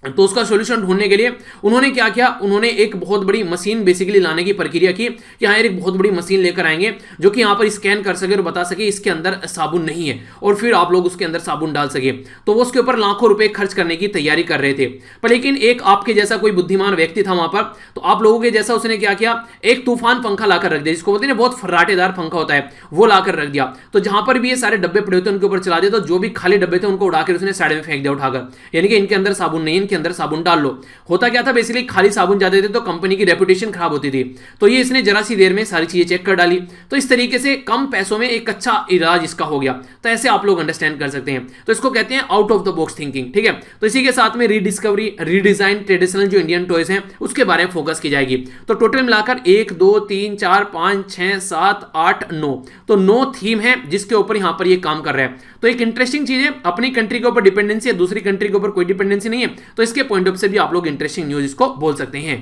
तो उसका सॉल्यूशन ढूंढने के लिए उन्होंने क्या किया, उन्होंने एक बहुत बड़ी मशीन बेसिकली लाने की प्रक्रिया की कि हाँ एक बहुत बड़ी मशीन लेकर आएंगे जो कि यहाँ पर स्कैन कर सके और बता सके इसके अंदर साबुन नहीं है, और फिर आप लोग उसके अंदर साबुन डाल सके। तो वो उसके ऊपर लाखों रुपए खर्च करने की तैयारी कर रहे थे। पर लेकिन एक आपके जैसा कोई बुद्धिमान व्यक्ति था वहां पर, तो आप लोगों के जैसा उसने क्या किया, एक तूफान पंखा लाकर रख दिया, जिसको बोलते हैं बहुत फर्राटेदार पंखा होता है, वो लाकर रख दिया। तो जहां पर भी ये सारे डब्बे पड़े होते उनके ऊपर चला दिया, तो जो भी खाली डब्बे थे उनको उड़ाकर उसने साइड में फेंक दिया उठाकर, यानी कि इनके अंदर साबुन नहीं, इनके अंदर साबुन डाल लो। होता क्या था, बेसिकली खाली साबुन जाते थे तो कंपनी की रेपुटेशन खराब होती थी। तो ये इसने जरा सी देर में सारी चीजें चेक कर डाली, तो इस तरीके से कम पैसों में एक अच्छा इलाज इसका हो गया। तो ऐसे आप लोग अंडरस्टैंड कर सकते हैं। तो इसको कहते हैं out of the box thinking. ठीक है, तो इसी के साथ में रीडिस्कवरी, रीडिजाइन ट्रेडिशनल जो इंडियन टॉयज हैं उसके बारे में फोकस की जाएगी। तो टोटल मिलाकर 1 2 3 4 5 6 7 8 9, तो 9 थीम है जिसके ऊपर यहां पर ये काम कर रहा है। तो एक इंटरेस्टिंग चीज है, अपनी कंट्री के ऊपर डिपेंडेंसी है, दूसरी कंट्री के ऊपर कोई डिपेंडेंसी नहीं है। तो इसके पॉइंट ऑफ से भी आप लोग इंटरेस्टिंग न्यूज इसको बोल सकते हैं।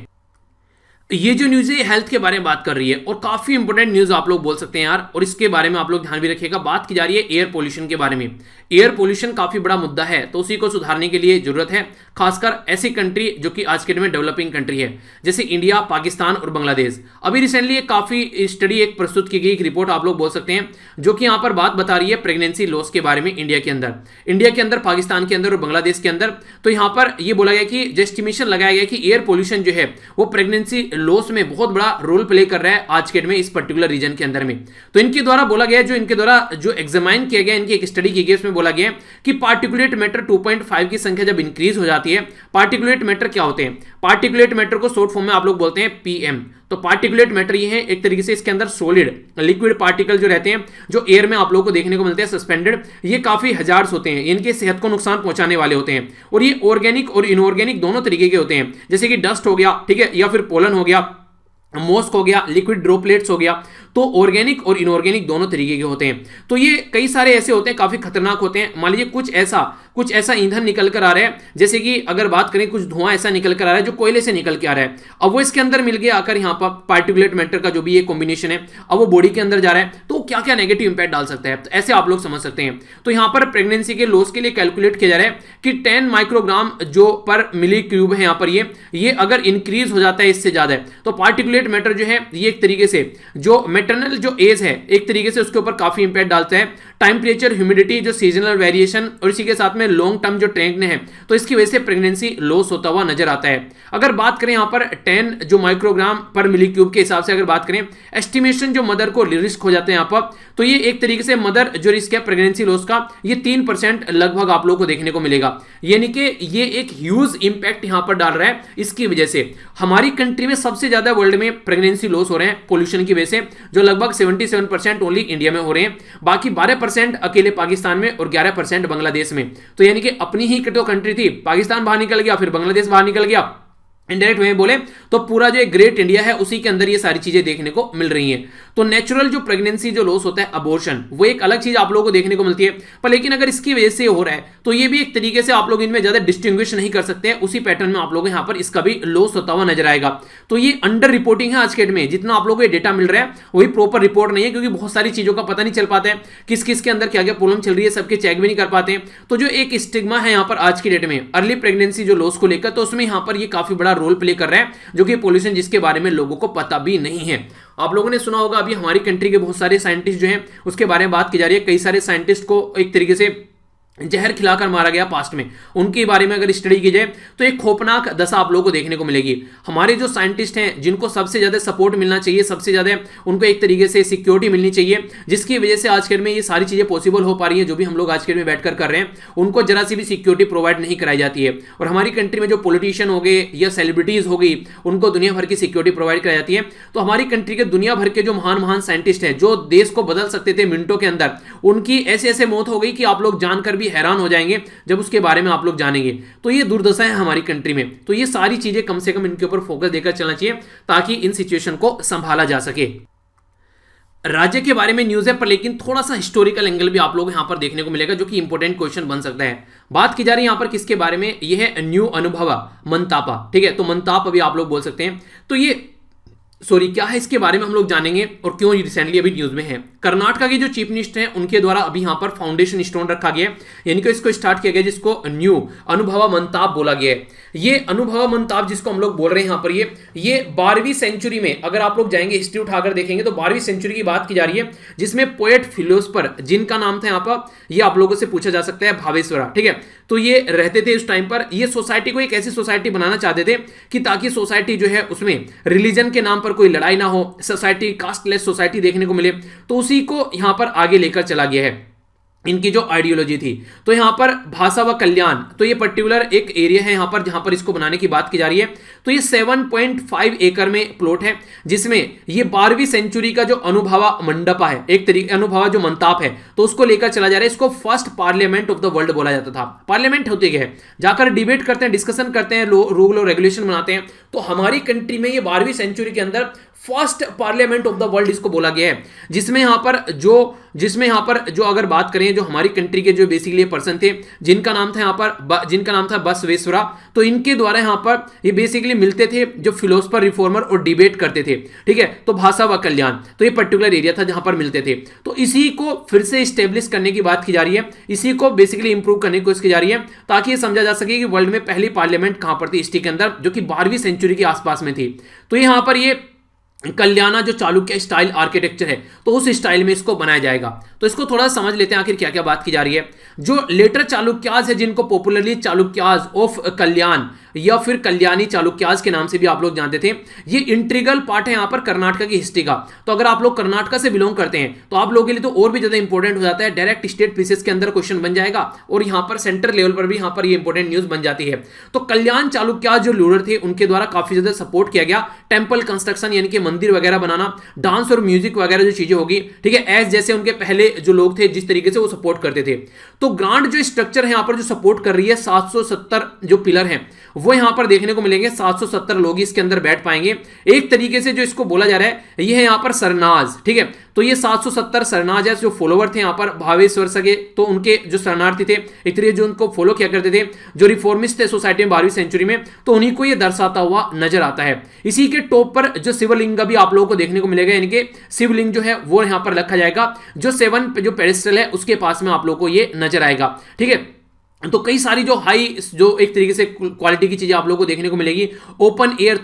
ये जो न्यूज़ है हेल्थ के बारे में बात कर रही है और काफ़ी इंपॉर्टेंट न्यूज़ आप लोग बोल सकते हैं यार, और इसके बारे में आप लोग ध्यान भी रखिएगा। बात की जा रही है एयर पोल्यूशन के बारे में। एयर पोल्यूशन काफ़ी बड़ा मुद्दा है, तो उसी को सुधारने के लिए जरूरत है, खासकर ऐसी कंट्री जो कि आज के डेट में डेवलपिंग कंट्री है, जैसे इंडिया, पाकिस्तान और बांग्लादेश। अभी रिसेंटली एक काफ़ी स्टडी एक प्रस्तुत की गई, एक रिपोर्ट आप लोग बोल सकते हैं, जो कि यहाँ पर बात बता रही है प्रेगनेंसी लॉस के बारे में इंडिया के अंदर, पाकिस्तान के अंदर और बांग्लादेश के अंदर। तो यहाँ पर यह बोला गया कि जो एस्टिमेशन लगाया गया कि एयर पोल्यूशन जो है वो प्रेगनेंसी लॉस में बहुत बड़ा रोल प्ले कर रहा है आज के डेट में इस पर्टिकुलर रीजन के अंदर में। तो इनके द्वारा बोला गया, जो इनके द्वारा जो एग्जामाइन किया गया, इनकी एक स्टडी की गई, उसमें बोला गया कि पार्टिकुलेट मैटर 2.5 की संख्या जब इंक्रीज हो जाती है। पार्टिकुलेट मैटर क्या होते हैं? पार्टिकुलेट मैटर को शॉर्ट फॉर्म में आप लोग बोलते हैं पीएम। तो पार्टिकुलेट मैटर ये है एक तरीके से, इसके अंदर सॉलिड लिक्विड पार्टिकल जो रहते हैं, जो एयर में आप लोगों को देखने को मिलते हैं सस्पेंडेड, ये काफी हजार्स होते हैं, इनके सेहत को नुकसान पहुंचाने वाले होते हैं, और ये ऑर्गेनिक और इनऑर्गेनिक दोनों तरीके के होते हैं, जैसे कि डस्ट हो गया, ठीक है, या फिर पोलन हो गया, मॉस्क हो गया, लिक्विड ड्रॉपलेट्स हो गया। तो ऑर्गेनिक और इनऑर्गेनिक दोनों तरीके के होते हैं। तो ये कई सारे ऐसे होते हैं, काफी खतरनाक होते हैं। मान लीजिए कुछ ऐसा ईंधन निकल कर आ रहा है, जैसे कि अगर बात करें कुछ धुआं ऐसा निकल कर आ रहा है जो कोयले से निकल के आ रहा है, अब वो इसके अंदर मिल गया आकर, यहाँ पर पार्टिकुलेट मैटर का जो भी ये कॉम्बिनेशन है, अब वो बॉडी के अंदर जा रहा है, तो क्या क्या नेगेटिव इंपैक्ट डाल सकता है, तो ऐसे आप लोग समझ सकते हैं। तो यहाँ पर प्रेगनेंसी के लॉस के लिए कैलकुलेट किया जा रहा है कि 10 माइक्रोग्राम जो पर मिली क्यूब है यहाँ पर, ये अगर इंक्रीज हो जाता है इससे ज्यादा है, तो पार्टिकुलेट मैटर जो है ये एक तरीके से जो मेटरनल जो एज है, एक तरीके से उसके ऊपर काफी इंपैक्ट डालता है। टेम्परेचर, ह्यूमिडिटी, जो सीजनल वेरिएशन, और इसी के साथ में लॉन्ग टर्म जो ट्रेंड है, तो इसकी वजह से प्रेगनेंसी लॉस होता हुआ नजर आता है। अगर बात करें यहाँ पर 10 जो माइक्रोग्राम पर मिली क्यूब के हिसाब से अगर बात करें, एस्टिमेशन जो मदर को रिस्क हो जाते हैं यहाँ पर, तो ये एक तरीके से मदर जो रिस्क है प्रेगनेंसी लॉस का, ये 3% लगभग आप लोग को देखने को मिलेगा। यानी कि ये एक ह्यूज इंपैक्ट यहाँ पर डाल रहा है। इसकी वजह से हमारी कंट्री में सबसे ज्यादा वर्ल्ड में प्रेगनेंसी लॉस हो रहे हैं पोल्यूशन की वजह से, जो लगभग 77% ओनली इंडिया में हो रहे हैं, बाकी 12% अकेले पाकिस्तान में और 11% बांग्लादेश में। तो यानी कि अपनी ही तो कंट्री थी, पाकिस्तान बाहर निकल गया, फिर बांग्लादेश बाहर निकल गया, इनडायरेक्ट वे बोले तो पूरा जो ग्रेट इंडिया है उसी के अंदर ये सारी चीजें देखने को मिल रही हैं। तो नेचुरल जो प्रेगनेंसी जो लॉस होता है अबॉर्शन, वो एक अलग चीज आप लोगों को देखने को मिलती है, पर लेकिन अगर इसकी वजह से हो रहा है तो ये भी एक तरीके से आप लोग इनमें ज्यादा डिस्टिंग्विश नहीं कर सकते हैं, उसी पैटर्न में आप लोग यहाँ पर इसका भी लॉस होता हुआ नजर आएगा। तो ये अंडर रिपोर्टिंग है आज के डेट में, जितना आप लोगों को ये डेटा मिल रहा है वही प्रॉपर रिपोर्ट नहीं है, क्योंकि बहुत सारी चीजों का पता नहीं चल पाता है, किस किस के अंदर क्या क्या प्रॉब्लम चल रही है, सबके चेक भी नहीं कर पाते हैं। तो जो एक स्टिग्मा है यहाँ पर आज की डेट में अर्ली प्रेगनेंसी जो लॉस को लेकर, तो उसमें यहाँ पर ये काफी बड़ा रोल प्ले कर रहा है, जो कि पोल्यूशन जिसके बारे में लोगों को पता भी नहीं है। आप लोगों ने सुना होगा अभी हमारी कंट्री के बहुत सारे साइंटिस्ट जो हैं उसके बारे में बात की जा रही है, कई सारे साइंटिस्ट को एक तरीके से जहर खिलाकर मारा गया पास्ट में, उनके बारे में अगर स्टडी की जाए तो एक खौफनाक दशा आप लोगों को देखने को मिलेगी। हमारे जो साइंटिस्ट हैं जिनको सबसे ज्यादा सपोर्ट मिलना चाहिए, सबसे ज्यादा उनको एक तरीके से सिक्योरिटी मिलनी चाहिए, जिसकी वजह से आज के में ये सारी चीजें पॉसिबल हो पा रही है, जो भी हम लोग आज के में बैठकर कर रहे हैं, उनको जरा सी भी सिक्योरिटी प्रोवाइड नहीं कराई जाती है। और हमारी कंट्री में जो पॉलिटिशियन हो गए या सेलिब्रिटीज हो गई, उनको दुनिया भर की सिक्योरिटी प्रोवाइड कराई जाती है। तो हमारी कंट्री के दुनिया भर के जो महान महान साइंटिस्ट हैं, जो देश को बदल सकते थे मिनटों के अंदर, उनकी ऐसे ऐसे मौत हो गई कि आप लोग जानकर भी हैरान हो जाएंगे जब उसके बारे में आप लोग जानेंगे। तो ये दुर्दशा है हमारी कंट्री में, तो ये सारी चीजें कम से कम इनके ऊपर फोकस देकर चलना चाहिए, ताकि इन सिचुएशन को संभाला जा सके। राज्य के बारे में न्यूज है, पर लेकिन थोड़ा सा हिस्टोरिकल एंगल भी आप लोग यहां पर देखने को मिलेगा, जो कि इंपॉर्टेंट क्वेश्चन बन सकता है। बात की जा रही है यहां पर किसके बारे में, यह है न्यू अनुभवा मंतापा, ठीक है, तो मंताप अभी आप लोग बोल सकते हैं। तो ये क्या है इसके बारे में हम लोग जानेंगे, और क्यों रिसेंटली अभी न्यूज में है। कर्नाटका के जो चीफ मिनिस्टर हैं उनके द्वारा अभी यहां पर फाउंडेशन स्टोन रखा गया, यानी कि इसको स्टार्ट किया गया, जिसको न्यू अनुभवा मंताप बोला गया है। ये अनुभवा मंताप जिसको हम लोग बोल रहे हैं यहां पर, ये 12वीं सेंचुरी में अगर आप लोग जाएंगे हिस्ट्री उठाकर देखेंगे तो 12वीं सेंचुरी की बात की जा रही है, जिसमें पोएट फिलोसफर जिनका नाम था यहां पर, ये आप लोगों से पूछा जा सकता है भावेश्वरा, ठीक है। तो ये रहते थे उस टाइम पर, ये सोसाइटी को एक ऐसी सोसाइटी बनाना चाहते थे कि ताकि सोसाइटी जो है उसमें रिलीजन के नाम पर कोई लड़ाई ना हो, सोसाइटी कास्टलेस सोसाइटी देखने को मिले, तो उसी को यहां पर आगे लेकर चला गया है इनकी जो आइडियोलॉजी थी। तो यहां पर भाषा व कल्याण, तो ये पर्टिकुलर एक एरिया है यहां पर जहां पर इसको बनाने की बात की जा रही है। तो ये 7.5 एकड़ में प्लॉट है, जिसमें ये 12वीं सेंचुरी का जो अनुभवा मंडपा है, एक तरीके अनुभवा जो मंताप है, तो उसको लेकर चला जा रहा है। इसको first parliament of the world बोला जाता था। पार्लियामेंट होते गए जाकर डिबेट करते हैं, डिस्कशन करते हैं, रूल और रेगुलेशन बनाते हैं। तो हमारी कंट्री में ये 12वीं सेंचुरी के अंदर first parliament of the world इसको बोला गया है, जिसमें यहाँ पर जो अगर बात करें जो हमारी कंट्री के जो बेसिकली पर्सन थे जिनका नाम था बसवेश्वरा, तो इनके द्वारा यहाँ पर ये बेसिकली मिलते थे जो फिलोसफर रिफॉर्मर और डिबेट करते थे, ठीक है। तो भाषा व कल्याण, तो ये पर्टिकुलर एरिया था जहां पर मिलते थे। तो इसी को फिर से स्टेब्लिश करने की बात की जा रही है, इसी को बेसिकली इंप्रूव करने की कोशिश की जा रही है, ताकि ये समझा जा सके कि वर्ल्ड में पहली पार्लियामेंट कहां पर थी हिस्ट्री के अंदर, जो कि 12वीं सेंचुरी के आसपास में थी। तो यहां पर ये कल्याणा जो चालुक्य स्टाइल आर्किटेक्चर है, तो उस स्टाइल में इसको बनाया जाएगा। तो इसको थोड़ा समझ लेते हैं आखिर क्या क्या बात की जा रही है। जो लेटर चालुक्याज है, जिनको पॉपुलरली चालुक्याज ऑफ कल्याण या फिर कल्याणी चालुक्याज के नाम से भी आप लोग जानते थे, ये इंट्रीगल पार्ट है यहाँ पर कर्नाटक की हिस्ट्री का। तो अगर आप लोग कर्नाटक से बिलोंग करते हैं तो आप लोगों के लिए तो और भी ज्यादा इंपॉर्टेंट हो जाता है, डायरेक्ट स्टेट पीसेस के अंदर क्वेश्चन बन जाएगा और यहाँ पर सेंटर लेवल पर भी यहाँ पर ये इंपॉर्टेंट न्यूज बन जाती है। तो कल्याण चालुक्याज जो रूलर थे उनके द्वारा काफी ज्यादा सपोर्ट किया गया टेंपल कंस्ट्रक्शन, यानी कि मंदिर वगैरह बनाना, डांस और म्यूजिक वगैरह जो चीजें होगी, ठीक है, एज जैसे उनके पहले जो लोग थे जिस तरीके से वो सपोर्ट करते थे। तो ग्रांड जो स्ट्रक्चर है यहाँ पर जो सपोर्ट कर रही है, 770 जो पिलर हैं वो यहां पर देखने को मिलेंगे। 770 लोग इसके अंदर बैठ पाएंगे। एक तरीके से जो इसको बोला जा रहा है ये है यहाँ पर सरनाज, ठीक है। तो ये 770 सरनाज है जो फॉलोवर थे यहाँ पर भावेश्वर सगे, तो उनके जो शरणार्थी थे एक तरीके जो उनको फॉलो किया करते थे, जो रिफॉर्मिस्ट थे सोसाइटी में 12वीं सेंचुरी में, तो उन्हीं को ये दर्शाता हुआ नजर आता है। इसी के टॉप पर जो शिवलिंग भी आप लोगों को देखने को मिलेगा, यानी कि शिवलिंग जो है वो यहाँ पर रखा जाएगा, जो 7 जो पेडेस्टल है उसके पास में आप लोगों को ये नजर आएगा, ठीक है। तो कई सारी जो हाई जो एक तरीके से क्वालिटी की चीजें आप लोगों को देखने को मिलेगी। ओपन एयर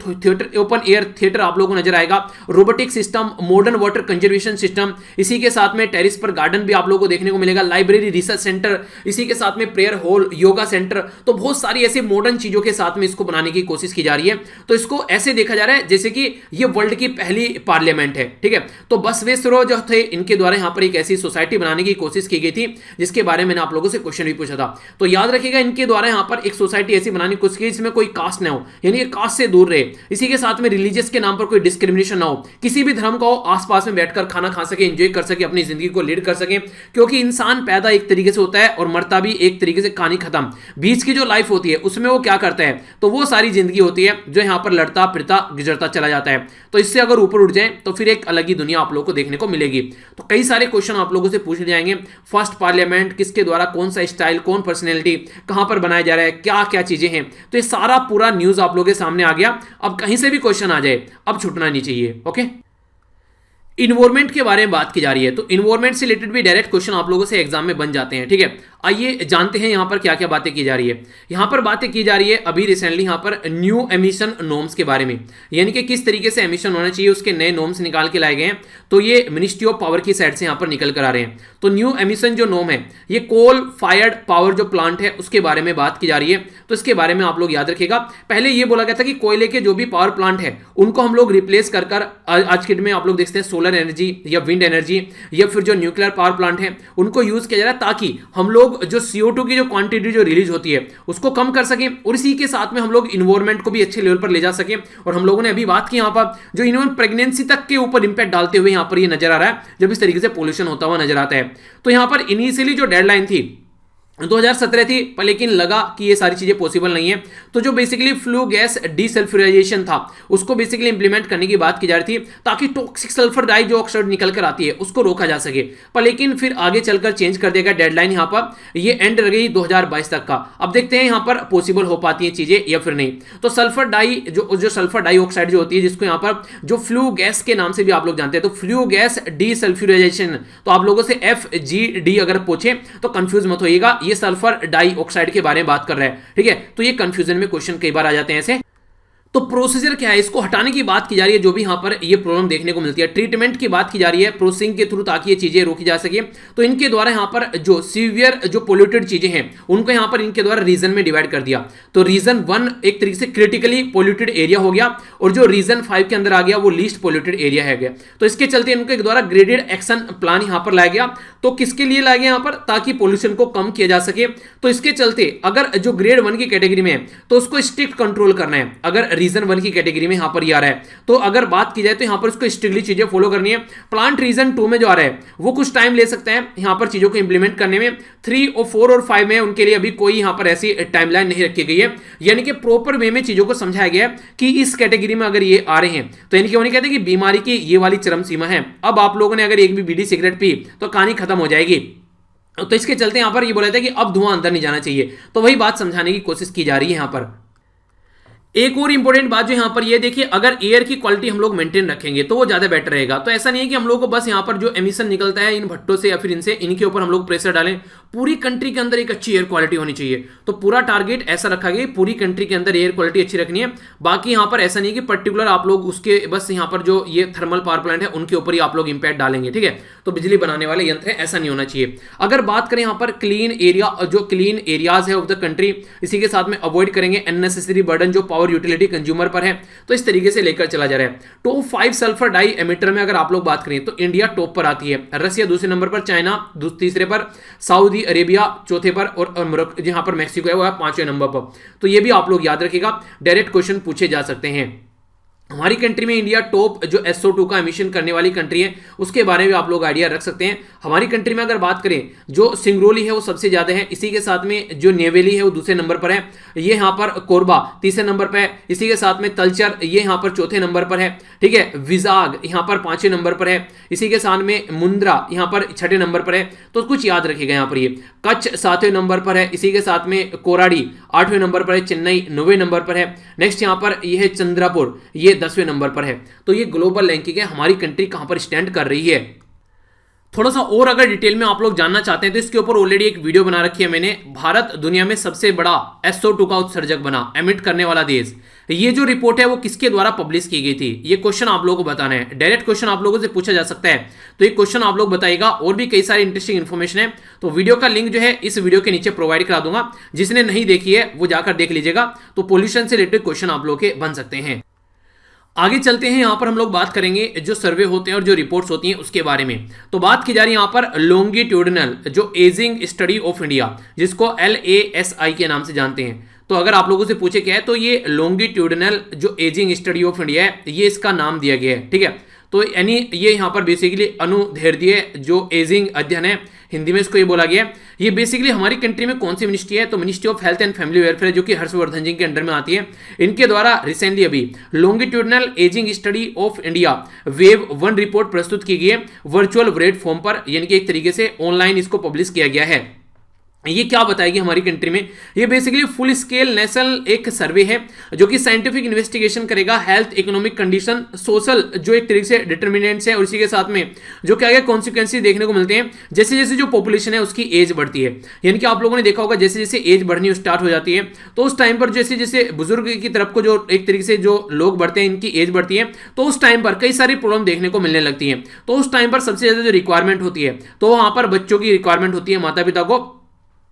थिएटर आप लोगों को नजर आएगा, robotic system, modern water conservation system, इसी के साथ में टेरिस पर गार्डन भी आप लोगों को देखने को मिलेगा, लाइब्रेरी, रिसर्च सेंटर, इसी के साथ में प्रेयर हॉल, योगा सेंटर। तो बहुत सारी ऐसी मॉडर्न चीजों के साथ में इसको बनाने की कोशिश की जा रही है। तो इसको ऐसे देखा जा रहा है जैसे कि ये वर्ल्ड की पहली पार्लियामेंट है, ठीक है। तो बसवेश्वरा जो थे इनके द्वारा यहां पर एक ऐसी सोसाइटी बनाने की कोशिश की गई थी जिसके बारे में मैंने आप लोगों से क्वेश्चन भी पूछा था। तो याद रखिएगा इनके द्वारा यहां पर एक सोसाइटी ऐसी बनाने की कोशिश की जिसमें कोई कास्ट ना हो, यानी कि कास्ट से दूर रहे, इसी के साथ में रिलीजियस के नाम पर कोई डिस्क्रिमिनेशन ना हो, किसी भी धर्म का हो आसपास में बैठकर खाना खा सके, एंजॉय कर सके, अपनी जिंदगी को लीड कर सके, क्योंकि इंसान पैदा एक तरीके से होता है और मरता भी एक तरीके से, कहानी खत्म। बीच की जो लाइफ होती है उसमें वो क्या करता है, तो वो सारी जिंदगी होती है जो यहां पर लड़ता फिरता गुजरता चला जाता है। तो इससे अगर ऊपर उठ जाए तो फिर एक अलग ही दुनिया आप लोगों को देखने को मिलेगी। तो कई सारे क्वेश्चन आप लोगों से पूछ जाएंगे, फर्स्ट पार्लियामेंट किसके द्वारा, कौन सा स्टाइल, कौन पर्सनैलिटी, कहां पर बनाया जा रहा है, क्या क्या चीजें हैं। तो ये सारा पूरा न्यूज आप लोगों के सामने आ गया। अब कहीं से भी क्वेश्चन आ जाए अब छूटना नहीं चाहिए, ओके। इन्वायरमेंट के बारे में बात की जा रही है, तो इन्वायरमेंट से रिलेटेड भी डायरेक्ट क्वेश्चन आप लोगों से एग्जाम में बन जाते हैं, ठीक है। आइए जानते हैं यहां पर क्या क्या बातें की जा रही है। यहां पर बातें की जा रही है अभी रिसेंटली यहां पर न्यू एमिशन नॉर्म्स के बारे में, यानी कि किस तरीके से एमिशन होना चाहिए उसके नए नॉर्म्स निकाल के लाए गए हैं। तो ये मिनिस्ट्री ऑफ पावर की साइड से यहां पर निकल कर आ रहे हैं। तो न्यू एमिशन जो नॉर्म है ये कोल फायर्ड पावर जो प्लांट है उसके बारे में बात की जा रही है। तो इसके बारे में आप लोग याद रखिएगा, पहले ये बोला गया था कि कोयले के जो भी पावर प्लांट है उनको हम लोग रिप्लेस कर आज के दिन में आप लोग देखते हैं सोलर एनर्जी या विंड एनर्जी या फिर जो न्यूक्लियर पावर प्लांट है उनको यूज किया जा रहा है, ताकि हम लोग जो CO2 की जो क्वांटिटी जो रिलीज होती है उसको कम कर सकें और इसी के साथ में हम लोग इन्वायरमेंट को भी अच्छे लेवल पर ले जा सकें। और हम लोगों ने अभी बात की यहाँ पर जो इन्होंने प्रेगनेंसी तक के ऊपर इंपैक्ट डालते हुए यहाँ पर ये नजर आ रहा है, जब इस तरीके से पोल्यूशन होता हुआ नजर आता है। तो यहाँ पर इनिशियली जो डेडलाइन थी 2017 थी, पर लेकिन लगा कि ये सारी चीजें पॉसिबल नहीं है। तो जो बेसिकली फ्लू गैस डीसल्फ्यूराइजेशन था उसको बेसिकली इंप्लीमेंट करने की बात की जा रही थी, ताकि टॉक्सिक सल्फर डाई जो ऑक्साइड निकल कर आती है उसको रोका जा सके। पर लेकिन फिर आगे चलकर चेंज कर देगा डेडलाइन, यहाँ पर ये एंड रह गई 2022 तक का। अब देखते हैं यहाँ पर पॉसिबल हो पाती है चीजें या फिर नहीं। तो सल्फर डाई जो सल्फर डाइऑक्साइड जो होती है, जिसको यहाँ पर जो फ्लू गैस के नाम से भी आप लोग जानते हैं, तो फ्लू गैस डीसल्फ्यूराइजेशन, तो आप लोगों से FGD अगर पूछे तो कंफ्यूज मत होइएगा, ये सल्फर डाइऑक्साइड के बारे में बात कर रहा है, ठीक है। तो ये कंफ्यूजन में क्वेश्चन कई बार आ जाते हैं ऐसे। तो प्रोसीजर क्या है, इसको हटाने की बात की जा रही है, जो भी यहां पर ये प्रॉब्लम देखने को मिलती है। ट्रीटमेंट की बात की जा रही है प्रोसेसिंग के थ्रू, ताकि ये चीजें रोकी जा सके। तो इनके द्वारा यहां पर जो सीवियर जो पोल्यूटेड चीजें हैं उनको यहां पर इनके द्वारा रीजन में डिवाइड कर दिया। तो रीजन 1 एक तरीके से क्रिटिकली पोल्यूटेड एरिया हो गया और जो रीजन 5 के अंदर आ गया वो लीस्ट पोल्यूटेड एरिया है गया। तो इसके चलते इनके द्वारा ग्रेडेड एक्शन प्लान यहां पर लाया गया। तो किसके लिए लाया गया यहां पर, ताकि पोल्यूशन को कम किया जा सके। तो इसके चलते अगर जो ग्रेड 1 की कैटेगरी में है तो उसको स्ट्रिक्ट कंट्रोल करना है, अगर रीजन 1 की कैटेगरी में यहाँ पर ये आ रहा है। तो अगर बात की जाए तो यहाँ पर उसको स्ट्रिक्टली चीजें फॉलो करनी है। प्लांट रीजन 2 में जो आ रहा है वो कुछ टाइम ले सकता है यहाँ पर चीजों को इंप्लीमेंट करने में। 3 और 4 और 5 में उनके लिए अभी कोई यहाँ पर ऐसी टाइमलाइन नहीं रखी गई है, यानी कि प्रॉपर वे में चीजों को समझाया गया है कि इस कैटेगरी में अगर ये आ रहे हैं तो यानी कि उन्हें कहते हैं कि बीमारी की ये वाली चरम सीमा है। अब आप लोगों ने अगर एक भी बीड़ी सिगरेट पी तो कहानी खत्म हो जाएगी। तो इसके चलते यहां पर ये बोला था कि अब धुआं अंदर नहीं जाना चाहिए, तो वही बात समझाने की कोशिश की जा रही है यहां पर। एक और इंपॉर्टेंट बात जो यहां पर ये देखिए, अगर एयर की क्वालिटी हम लोग मेंटेन रखेंगे तो वो ज्यादा बेटर रहेगा। तो ऐसा नहीं है कि हम लोग को बस यहां पर जो एमिशन निकलता है इन भट्टों से या फिर इनसे, इनके ऊपर हम लोग प्रेशर डालें। पूरी कंट्री के अंदर एक अच्छी एयर क्वालिटी होनी चाहिए। तो पूरा टारगेट ऐसा रखा गया पूरी कंट्री के अंदर एयर क्वालिटी अच्छी रखनी है। बाकी यहां पर ऐसा नहीं कि पर्टिकुलर आप लोग उसके बस यहां पर जो ये थर्मल पावर प्लांट है उनके ऊपर ही आप लोग इंपैक्ट डालेंगे, ठीक है। तो बिजली बनाने वाले यंत्र है, ऐसा नहीं होना चाहिए। अगर बात करें यहां पर क्लीन एरिया, जो क्लीन एरियाज है ऑफ द कंट्री, इसी के साथ में अवॉइड करेंगे अननेसेसरी बर्डन जो पावर यूटिलिटी कंज्यूमर पर है। तो इस तरीके से लेकर चला जा रहा है। टॉप 5 सल्फर डाई एमिटर में अगर आप लोग बात करें तो इंडिया टॉप पर आती है, रसिया दूसरे नंबर पर, चाइना तीसरे पर, सऊदी अरेबिया चौथे पर और जहां पर मैक्सिको है वो है 5वें नंबर पर। तो ये भी आप लोग याद रखिएगा, डायरेक्ट क्वेश्चन पूछे जा सकते हैं। हमारी कंट्री में इंडिया टॉप जो SO2 का एमिशन करने वाली कंट्री है उसके बारे में आप लोग आइडिया रख सकते हैं। हमारी कंट्री में अगर बात करें जो सिंगरौली है वो सबसे ज्यादा है, इसी के साथ में जो नेवेली है वो दूसरे नंबर पर है, ये यहाँ पर कोरबा तीसरे नंबर पर है, इसी के साथ में तलचर ये यहाँ पर चौथे नंबर पर है, ठीक है। विजाग यहाँ पर 5वें नंबर पर है, इसी के साथ में मुंद्रा यहाँ पर 6ठे नंबर पर है। तो कुछ याद रखिएगा यहाँ पर, ये कच्छ 7वें नंबर पर है, इसी के साथ में कोराडी 8वें नंबर पर है, चेन्नई 9वें नंबर पर है, नेक्स्ट यहाँ पर ये है चंद्रपुर, ये 10वें नंबर पर है। तो ये ग्लोबल रैंकिंग है, हमारी कंट्री कहां पर स्टैंड कर रही है। थोड़ा सा और अगर डिटेल में आप लोग जानना चाहते हैं तो इसके ऊपर ऑलरेडी एक वीडियो बना रखी है मैंने। भारत दुनिया में सबसे बड़ा SO2 का उत्सर्जक बना, एमिट करने वाला देश। ये जो रिपोर्ट है वो किसके द्वारा पब्लिश की गई थी, ये क्वेश्चन आप लोगों को बताना है। डायरेक्ट क्वेश्चन आप लोगों से पूछा जा सकता है, तो ये क्वेश्चन आप लोग बताइएगा। और भी कई सारी इंटरेस्टिंग इन्फॉर्मेशन है, तो वीडियो का लिंक जो है इस वीडियो के नीचे प्रोवाइड करा दूंगा, जिसने नहीं देखी है वो जाकर देख लीजिएगा। तो पोल्यूशन से रिलेटेड क्वेश्चन आप लोग के बन सकते हैं। आगे चलते हैं, यहां पर हम लोग बात करेंगे जो सर्वे होते हैं और जो रिपोर्ट्स होती हैं उसके बारे में। तो बात की जा रही है यहां पर लॉन्गिट्यूडिनल जो एजिंग स्टडी ऑफ इंडिया, जिसको LASI के नाम से जानते हैं। तो अगर आप लोगों से पूछे क्या है तो ये लॉन्गिट्यूडिनल जो एजिंग स्टडी ऑफ इंडिया है ये इसका नाम दिया गया है, ठीक है। तो यानी ये यहाँ पर बेसिकली अनुदैर्ध्य जो एजिंग अध्ययन है, हिंदी में इसको ये बोला गया है। ये बेसिकली हमारी कंट्री में कौन सी मिनिस्ट्री है, तो ministry of health and family welfare, जो कि हर्षवर्धन जी के अंडर में आती है। इनके द्वारा रिसेंटली अभी longitudinal ageing study of India wave 1 report प्रस्तुत की गई है वर्चुअल प्लेटफॉर्म पर, यानी कि एक तरीके से ऑनलाइन इसको पब्लिश किया गया है। ये क्या बताएगी हमारी कंट्री में, ये बेसिकली फुल स्केल नेशनल एक सर्वे है जो कि साइंटिफिक इन्वेस्टिगेशन करेगा हेल्थ, इकोनॉमिक कंडीशन, सोशल जो एक तरीके से डिटर्मिनेंट्स हैं, और इसी के साथ में जो क्या क्या कॉन्सिक्वेंसेस देखने को मिलते हैं जैसे जैसे जो पॉपुलेशन है उसकी एज बढ़ती है। यानी कि आप लोगों ने देखा होगा जैसे जैसे एज बढ़नी स्टार्ट हो जाती है तो उस टाइम पर जैसे जैसे बुजुर्ग की तरफ को जो एक तरीके से जो लोग बढ़ते हैं, इनकी एज बढ़ती है, तो उस टाइम पर कई सारी प्रॉब्लम देखने को मिलने लगती है। तो उस टाइम पर सबसे ज्यादा जो रिक्वायरमेंट होती है तो वहां पर बच्चों की रिक्वायरमेंट होती है, माता पिता को।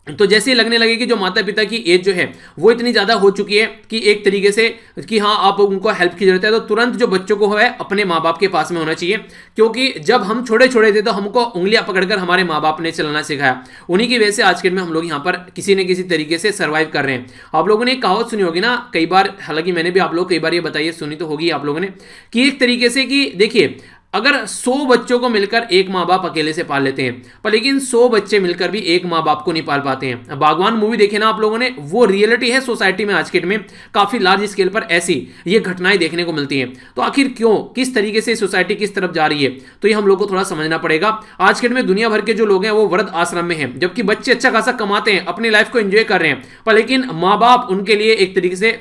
तो जैसे ही लगने लगे कि जो माता पिता की एज जो है वो इतनी ज्यादा हो चुकी है कि एक तरीके से कि हाँ आप उनको हेल्प की जरूरत है, तो तुरंत जो बच्चों को है अपने माँ बाप के पास में होना चाहिए। क्योंकि जब हम छोटे छोटे थे तो हमको उंगलियां पकड़कर हमारे माँ बाप ने चलना सिखाया, उन्हीं की वजह से आज के दिन में हम लोग यहाँ पर किसी न किसी तरीके से सर्वाइव कर रहे हैं। आप लोगों ने एक कहावत सुनी होगी ना कई बार, हालांकि मैंने भी आप लोग कई बार ये बताइए सुनी तो होगी आप लोगों ने, कि एक तरीके से कि देखिए अगर 100 बच्चों को मिलकर एक माँ बाप अकेले से पाल लेते हैं, पर लेकिन 100 बच्चे मिलकर भी एक माँ बाप को नहीं पाल पाते हैं। बागवान मूवी देखे ना आप लोगों ने, वो रियलिटी है सोसाइटी में आज के डेट में, काफी लार्ज स्केल पर ऐसी ये घटनाएं देखने को मिलती हैं। तो आखिर क्यों, किस तरीके से सोसाइटी किस तरफ जा रही है, तो ये हम लोग को थोड़ा समझना पड़ेगा। आज के डेट में दुनिया भर के जो लोग हैं वो वृद्ध आश्रम में हैं, जबकि बच्चे अच्छा खासा कमाते हैं, अपनी लाइफ को एंजॉय कर रहे हैं, पर लेकिन माँ बाप उनके लिए एक तरीके से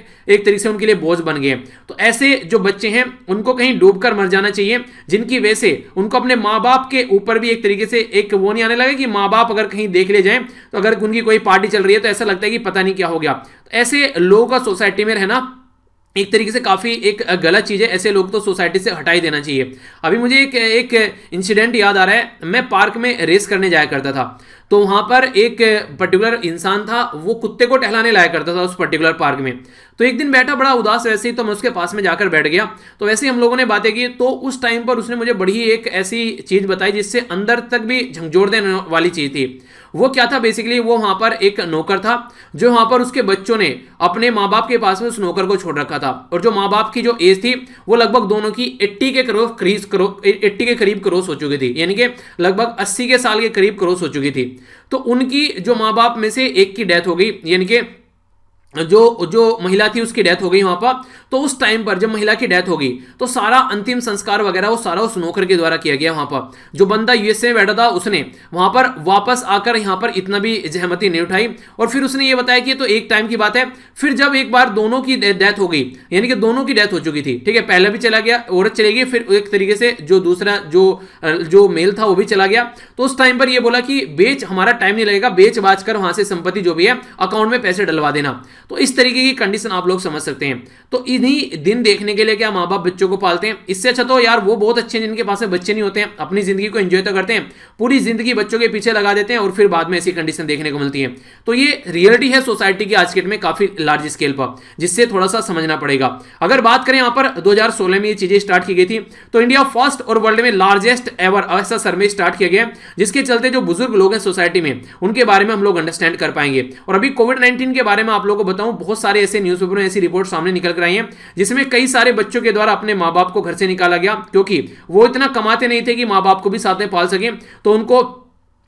उनके लिए बोझ बन गए। तो ऐसे जो बच्चे हैं उनको कहीं डूबकर मर जाना चाहिए, जिनकी वजह से उनको अपने माँ बाप के ऊपर भी एक तरीके से एक वो नहीं आने लगे कि माँ बाप अगर कहीं देख ले जाएं तो अगर उनकी कोई पार्टी चल रही है तो ऐसा लगता है कि पता नहीं क्या हो गया। तो ऐसे लोगों का सोसाइटी में रहना एक तरीके से काफी एक गलत चीज है, ऐसे लोग तो सोसाइटी से हटा ही देना चाहिए। अभी मुझे एक इंसिडेंट याद आ रहा है, मैं पार्क में रेस करने जाया करता था, तो वहां पर एक पर्टिकुलर इंसान था, वो कुत्ते को टहलाने लाया करता था उस पर्टिकुलर पार्क में। तो एक दिन बैठा बड़ा उदास वैसे ही, तो मैं उसके पास में जाकर बैठ गया। तो वैसे ही हम लोगों ने बातें की, तो उस टाइम पर उसने मुझे बड़ी एक ऐसी चीज बताई जिससे अंदर तक भी झंझोड़ देने वाली चीज थी। वो क्या था बेसिकली, वो वहां पर एक नौकर था जो वहां पर उसके बच्चों ने अपने माँ बाप के पास में उस नौकर को छोड़ रखा था, और जो माँ बाप की जो एज थी वो लगभग दोनों की 80 के करीब क्रॉस हो चुकी थी, यानी कि लगभग 80 के साल के करीब क्रॉस हो चुकी थी। तो उनकी जो माँ बाप में से एक की डेथ हो गई, यानी कि जो महिला थी उसकी डेथ हो गई वहां पर। तो उस टाइम पर जब महिला की डेथ हो गई तो सारा अंतिम संस्कार वगैरह वो सारा उस नौकर के द्वारा किया गया। वहां पर जो बंदा यूएसए में बैठा था उसने वहां पर वापस आकर यहां पर इतना भी जहमती नहीं उठाई, और फिर उसने ये बताया कि तो एक टाइम की बात है। फिर जब एक बार दोनों की डेथ हो गई, यानी कि दोनों की डेथ हो चुकी थी, ठीक है, पहले भी चला गया, औरत चली गई, फिर एक तरीके से जो दूसरा जो मेल था वो भी चला गया। तो उस टाइम पर ये बोला कि बेच, हमारा टाइम नहीं लगेगा, बेच बाच कर वहां से संपत्ति जो भी है अकाउंट में पैसे डलवा देना। तो इस तरीके की कंडीशन आप लोग समझ सकते हैं। तो इन्हीं दिन देखने के लिए क्या माँ बाप बच्चों को पालते हैं? इससे अच्छा तो यार वो बहुत अच्छे हैं जिनके पास बच्चे नहीं होते हैं, अपनी जिंदगी को एंजॉय तो करते हैं, पूरी जिंदगी बच्चों के पीछे लगा देते हैं और फिर बाद में ऐसी कंडीशन देखने को मिलती है। तो ये रियलिटी है सोसाइटी की आज के डेट में काफी लार्ज स्केल पर, जिससे थोड़ा सा समझना पड़ेगा। अगर बात करें यहाँ पर 2016 में ये चीजें स्टार्ट की गई थी, तो इंडिया फर्स्ट और वर्ल्ड में लार्जेस्ट एवर ऐसा सर्वे स्टार्ट किया गया, जिसके चलते जो बुजुर्ग लोग हैं सोसाइटी में उनके बारे में हम लोग अंडरस्टैंड कर पाएंगे। और अभी कोविड-19 के बारे में आप लोगों को बताऊं, बहुत सारे ऐसे न्यूज़पेपर में ऐसी रिपोर्ट सामने निकल कर आई हैं जिसमें कई सारे बच्चों के द्वारा अपने माँ बाप को घर से निकाला गया, क्योंकि वो इतना कमाते नहीं थे कि माँ बाप को भी साथ में पाल सके। तो उनको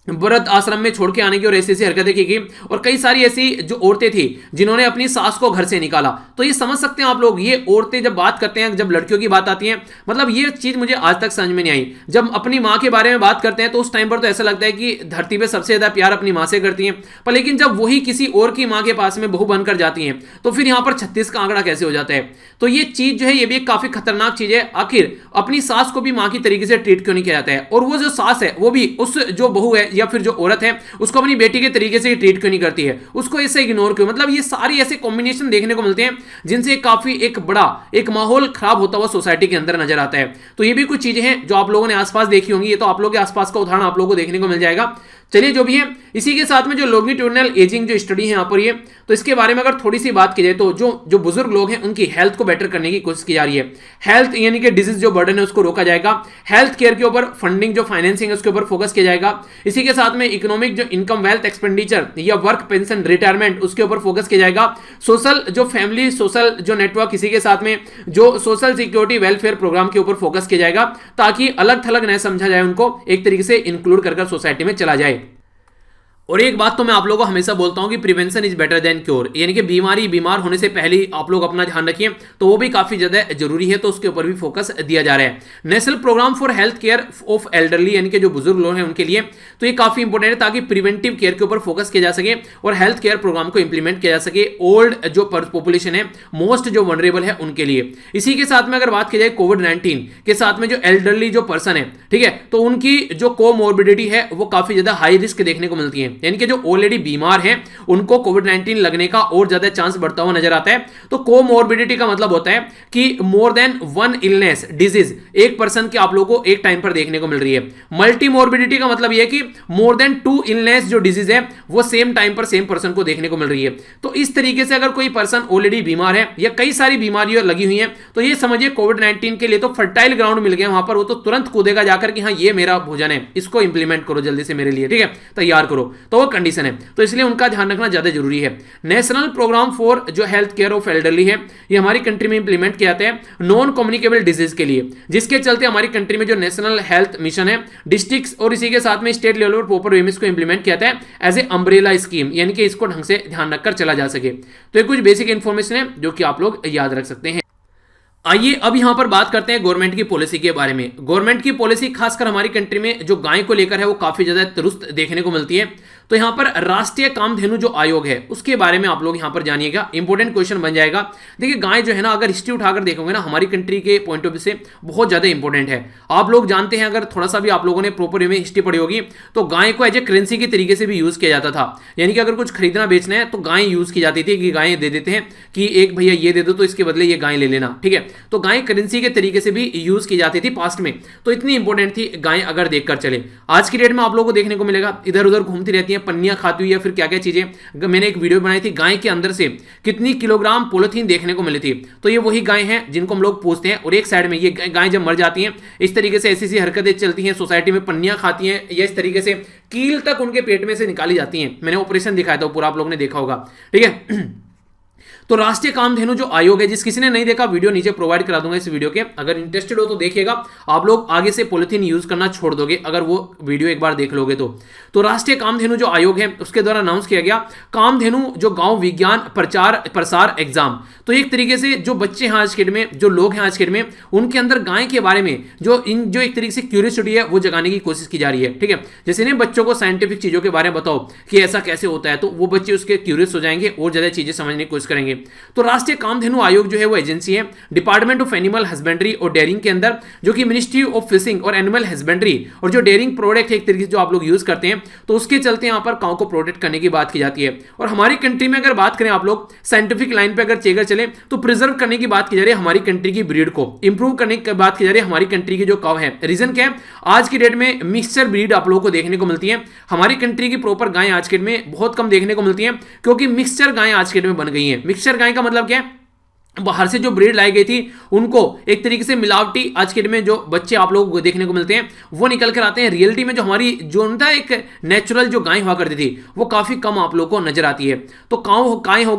वृद्ध आश्रम में छोड़ के आने की और ऐसी ऐसी हरकतें की गई, और कई सारी ऐसी जो औरतें थी जिन्होंने अपनी सास को घर से निकाला। तो ये समझ सकते हैं आप लोग, ये औरतें जब बात करते हैं, जब लड़कियों की बात आती है, मतलब ये चीज मुझे आज तक समझ में नहीं आई। जब अपनी माँ के बारे में बात करते हैं तो उस टाइम पर तो ऐसा लगता है कि धरती पे सबसे ज्यादा प्यार अपनी माँ से करती हैं, पर लेकिन जब वही किसी और की माँ के पास में बहू बनकर जाती हैं तो फिर यहाँ पर 36 का आंकड़ा कैसे हो जाता है? तो ये चीज जो है ये भी एक काफी खतरनाक चीज है। आखिर अपनी सास को भी माँ की तरीके से ट्रीट क्यों नहीं किया जाता है? और वो जो सास है वो भी उस जो बहू है या फिर जो औरत है उसको अपनी बेटी के तरीके से ट्रीट क्यों नहीं करती है? उसको ऐसे इग्नोर क्यों? मतलब ये सारी ऐसे कॉम्बिनेशन देखने को मिलते हैं जिनसे काफी एक बड़ा एक माहौल खराब होता हुआ सोसाइटी के अंदर नजर आता है। तो ये भी कुछ चीजें हैं जो आप लोगों ने आसपास देखी होंगी। ये तो आप लोगों के आसपास का उदाहरण आप लोगों को देखने को मिल जाएगा। चलिए जो भी है, इसी के साथ में जो लॉन्गिट्यूडिनल एजिंग जो स्टडी है यहाँ पर ये, तो इसके बारे में अगर थोड़ी सी बात की जाए तो जो बुजुर्ग लोग हैं उनकी हेल्थ को बेटर करने की कोशिश की जा रही है। हेल्थ यानी कि डिजीज जो बर्डन है उसको रोका जाएगा, हेल्थ केयर के ऊपर फंडिंग जो फाइनेंसिंग है उसके ऊपर फोकस किया जाएगा। इसी के साथ में इकोनॉमिक जो इनकम वेल्थ एक्सपेंडिचर या वर्क पेंशन रिटायरमेंट उसके ऊपर फोकस किया जाएगा। सोशल जो फैमिली सोशल जो नेटवर्क, इसी के साथ में जो सोशल सिक्योरिटी वेलफेयर प्रोग्राम के ऊपर फोकस किया जाएगा, ताकि अलग थलग न समझा जाए, उनको एक तरीके से इंक्लूड कर सोसाइटी में चला जाए। और एक बात तो मैं आप लोगों को हमेशा बोलता हूं कि prevention is better than cure, यानी कि बीमार होने से पहले आप लोग अपना ध्यान रखिए, तो वो भी काफी ज्यादा जरूरी है। तो उसके ऊपर भी फोकस दिया जा रहा है। National program for health care of elderly, यानी कि जो बुजुर्ग लोग हैं उनके लिए, तो ये काफी इंपॉर्टेंट है ताकि प्रिवेंटिव केयर के ऊपर फोकस किया जा सके और हेल्थ केयर प्रोग्राम को इंप्लीमेंट किया जा सके ओल्ड जो पॉपुलेशन है, मोस्ट जो वनरेबल है उनके लिए। इसी के साथ में अगर बात की जाए कोविड-19 के साथ में जो एल्डरली जो पर्सन है, ठीक है, तो उनकी जो कोमोर्बिडिटी है वो काफी ज्यादा हाई रिस्क देखने को मिलती है, यानी कि जो ऑलरेडी बीमार हैं उनको कोविड-19 लगने का और ज्यादा चांस बढ़ता हुआ नजर आता है। तो कोमोर्बिडिटी का मतलब होता है कि more than one illness disease एक पर्सन के आप लोगों को एक टाइम पर देखने को मिल रही है। मल्टी मोर्बिडिटी का मतलब यह है कि मोर देन 2 इलनेस जो डिजीज है वो सेम टाइम पर सेम पर्सन को देखने को मिल रही है। तो इस तरीके से अगर कोई पर्सन ऑलरेडी बीमार है या कई सारी बीमारियां लगी हुई हैं, तो ये समझिए कोविड-19 के लिए तो फर्टाइल ग्राउंड मिल गया वहां पर। वो तो तुरंत कूदेगा जाकर कि हाँ ये मेरा भोजन है, इसको इंप्लीमेंट करो जल्दी से मेरे लिए, ठीक है, तैयार करो। तो वो कंडीशन है, तो इसलिए उनका ध्यान रखना ज्यादा जरूरी है। नेशनल प्रोग्राम फॉर जो हेल्थ केयर ऑफ एल्डरली है, ये हमारी कंट्री में इंप्लीमेंट किया जाता है नॉन कम्युनिकेबल डिजीज के लिए, जिसके चलते हमारी कंट्री में जो नेशनल हेल्थ मिशन है डिस्ट्रिक्ट्स और इसी के साथ में स्टेट लेवल पर प्रॉपर वे में इसको इंप्लीमेंट किया जाता है एज ए अम्ब्रेला स्कीम, यानी कि इसको ढंग से ध्यान रखकर चला जा सके। तो ये कुछ बेसिक इंफॉर्मेशन है जो कि आप लोग याद रख सकते हैं। आइए अब यहां पर बात करते हैं गवर्नमेंट की पॉलिसी के बारे में। गवर्नमेंट की पॉलिसी खासकर हमारी कंट्री में जो गाय को लेकर है वो काफी ज्यादा दुरुस्त देखने को मिलती है। तो यहां पर राष्ट्रीय कामधेनु जो आयोग है उसके बारे में आप लोग यहां पर जानिएगा, इंपॉर्टेंट क्वेश्चन बन जाएगा। देखिए गाय जो है ना, अगर हिस्ट्री उठाकर देखोगे ना, हमारी कंट्री के पॉइंट ऑफ व्यू से बहुत ज्यादा इंपॉर्टेंट है। आप लोग जानते हैं, अगर थोड़ा सा भी आप लोगों ने प्रॉपर वे में हिस्ट्री पढ़ी होगी, तो गाय को एज ए करेंसी के तरीके से भी यूज किया जाता था। यानी कि अगर कुछ खरीदना बेचना है तो गाय यूज की जाती थी, कि गाय दे देते हैं कि एक भैया ये दे दो तो इसके बदले ये गाय ले लेना, ठीक है। तो गाय करेंसी के तरीके से भी यूज की जाती थी पास्ट में, तो इतनी इंपॉर्टेंट थी गाय। अगर देखकर चले आज की डेट में आप लोगों को देखने को मिलेगा इधर उधर घूमती रहती है, पन्नियां खाती हुई, या फिर क्या क्या चीजें। मैंने एक वीडियो बनाई थी, गाय के अंदर से कितनी किलोग्राम पॉलिथीन देखने को मिली थी। तो ये वही गाय हैं जिनको हम लोग पूछते हैं। और एक साइड में ये गाय जब मर जाती हैं, इस तरीके से ऐसी ऐसी हरकतें चलती हैं सोसाइटी में, पन्नियां खाती हैं, या इस तरीके से कील तक उनके पेट में से निकाली जाती हैं। मैंने ऑपरेशन दिखाया था पूरा, आप लोगों ने देखा होगा, ठीक है। तो राष्ट्रीय कामधेनु जो आयोग है, जिस किसी ने नहीं देखा वीडियो नीचे प्रोवाइड करा दूंगा इस वीडियो के, अगर इंटरेस्टेड हो तो देखिएगा। आप लोग आगे से पॉलिथीन यूज करना छोड़ दोगे अगर वो वीडियो एक बार देख लोगे तो राष्ट्रीय कामधेनु जो आयोग है उसके द्वारा अनाउंस किया गया कामधेनु जो गांव विज्ञान प्रचार प्रसार एग्जाम। तो एक तरीके से जो बच्चे हैं आज के डेट में, जो लोग हैं आज के डेट में, उनके अंदर गाय के बारे में जो एक तरीके से क्यूरियोसिटी है वो जगाने की कोशिश की जा रही है, ठीक है। जैसे नहीं बच्चों को साइंटिफिक चीजों के बारे में बताओ कि ऐसा कैसे होता है, तो वो बच्चे उसके क्यूरियस हो जाएंगे और ज्यादा चीजें समझने की कोशिश करेंगे। तो राष्ट्रीय कामधेनु आयोग जो है वो एजेंसी है डिपार्टमेंट ऑफ एनिमल हस्बेंड्री और डेयरिंग के अंदर, जो कि मिनिस्ट्री ऑफ फिशिंग और एनिमल हस्बेंड्री और जो डेयरिंग प्रोडक्ट है एक तरीके से जो आप लोग यूज करते हैं, तो उसके चलते यहाँ पर काऊ को प्रोटेक्ट करने की बात की जाती है। और हमारी कंट्री में अगर बात करें आप लोग साइंटिफिक लाइन पे अगर चेकर चले तो प्रिजर्व करने की बात की जा रही है हमारी कंट्री की ब्रीड को, इंप्रूव करने की बात की जा रही है हमारी कंट्री की जो काऊ है। रीजन क्या है, आज की डेट में मिक्सचर ब्रीड आप लोगों को देखने को मिलती है। हमारी कंट्री की प्रॉपर गाय आज के डेट में बहुत कम देखने को मिलती है, क्योंकि मिक्सचर गाय आज के डेट में बन गई है। मिक्सचर गाय का मतलब क्या है, बाहर से जो ब्रीड लाई गई थी उनको एक तरीके से मिलावटी आज के डेट में जो बच्चे आप लोगों को देखने को मिलते हैं वो निकल कर आते हैं। रियलिटी में जो हमारी जो था एक नेचुरल जो गाय हुआ करती थी वो काफी कम आप लोगों को नजर आती है। तो गाय हो